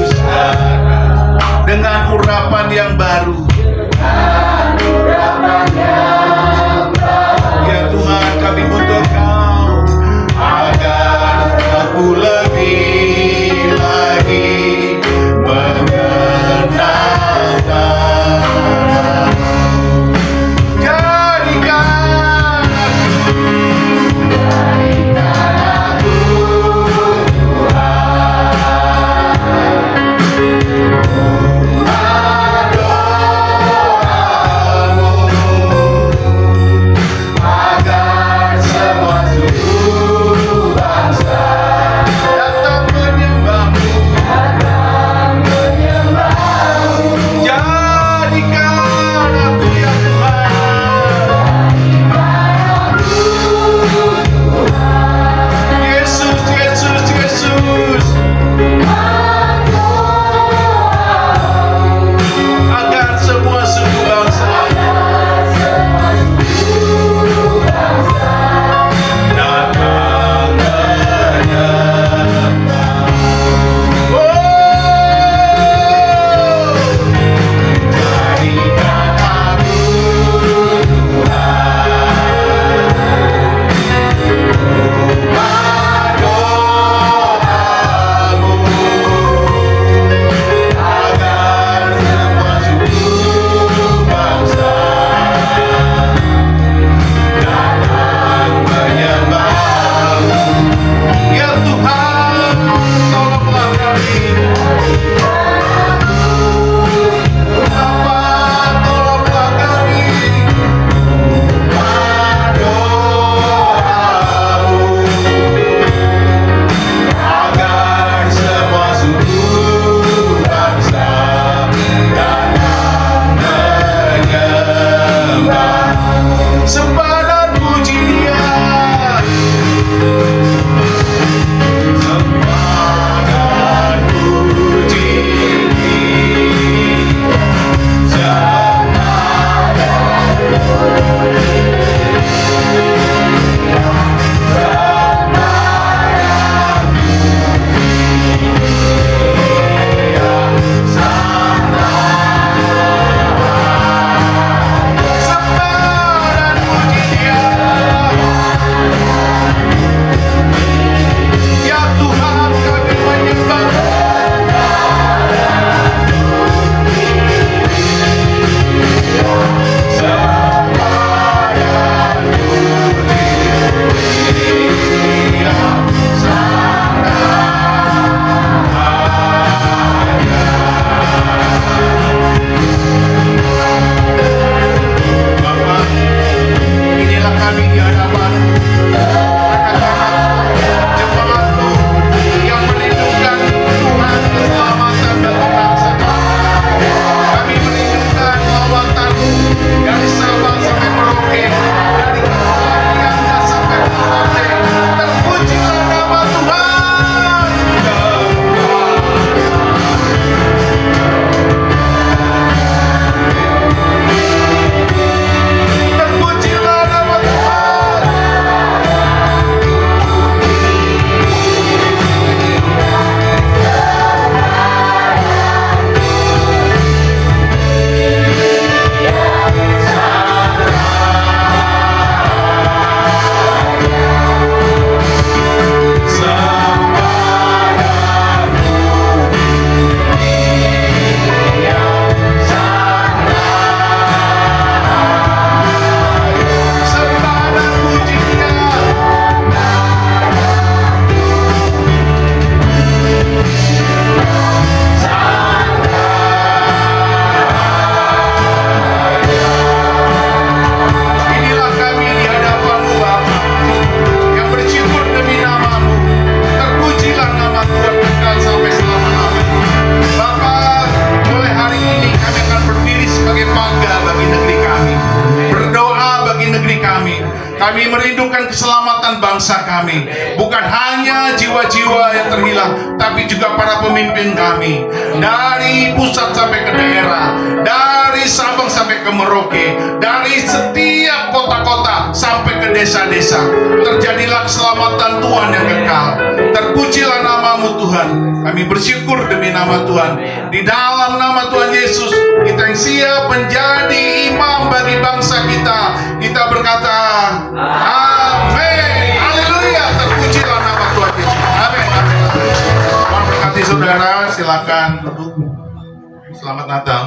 sekarang dengan urapan yang baru. Ya Tuhan, kami Kami merindukan keselamatan bangsa kami. Bukan hanya jiwa-jiwa yang terhilang, tapi juga para pemimpin kami. Dari pusat sampai ke daerah, dari Sabang sampai ke Merauke, dari setiap kota-kota sampai ke desa-desa. Terjadilah keselamatan Tuhan yang kekal. Terpujilah namamu Tuhan. Kami bersyukur demi nama Tuhan. Di dalam nama Tuhan Yesus, kita yang siap menjadi imam bagi bangsa kita, kita berkata amin. Haleluya. Terpujilah nama Tuhan Yesus. Amin. Tuhan berkati saudara. Silakan duduk. Selamat Natal.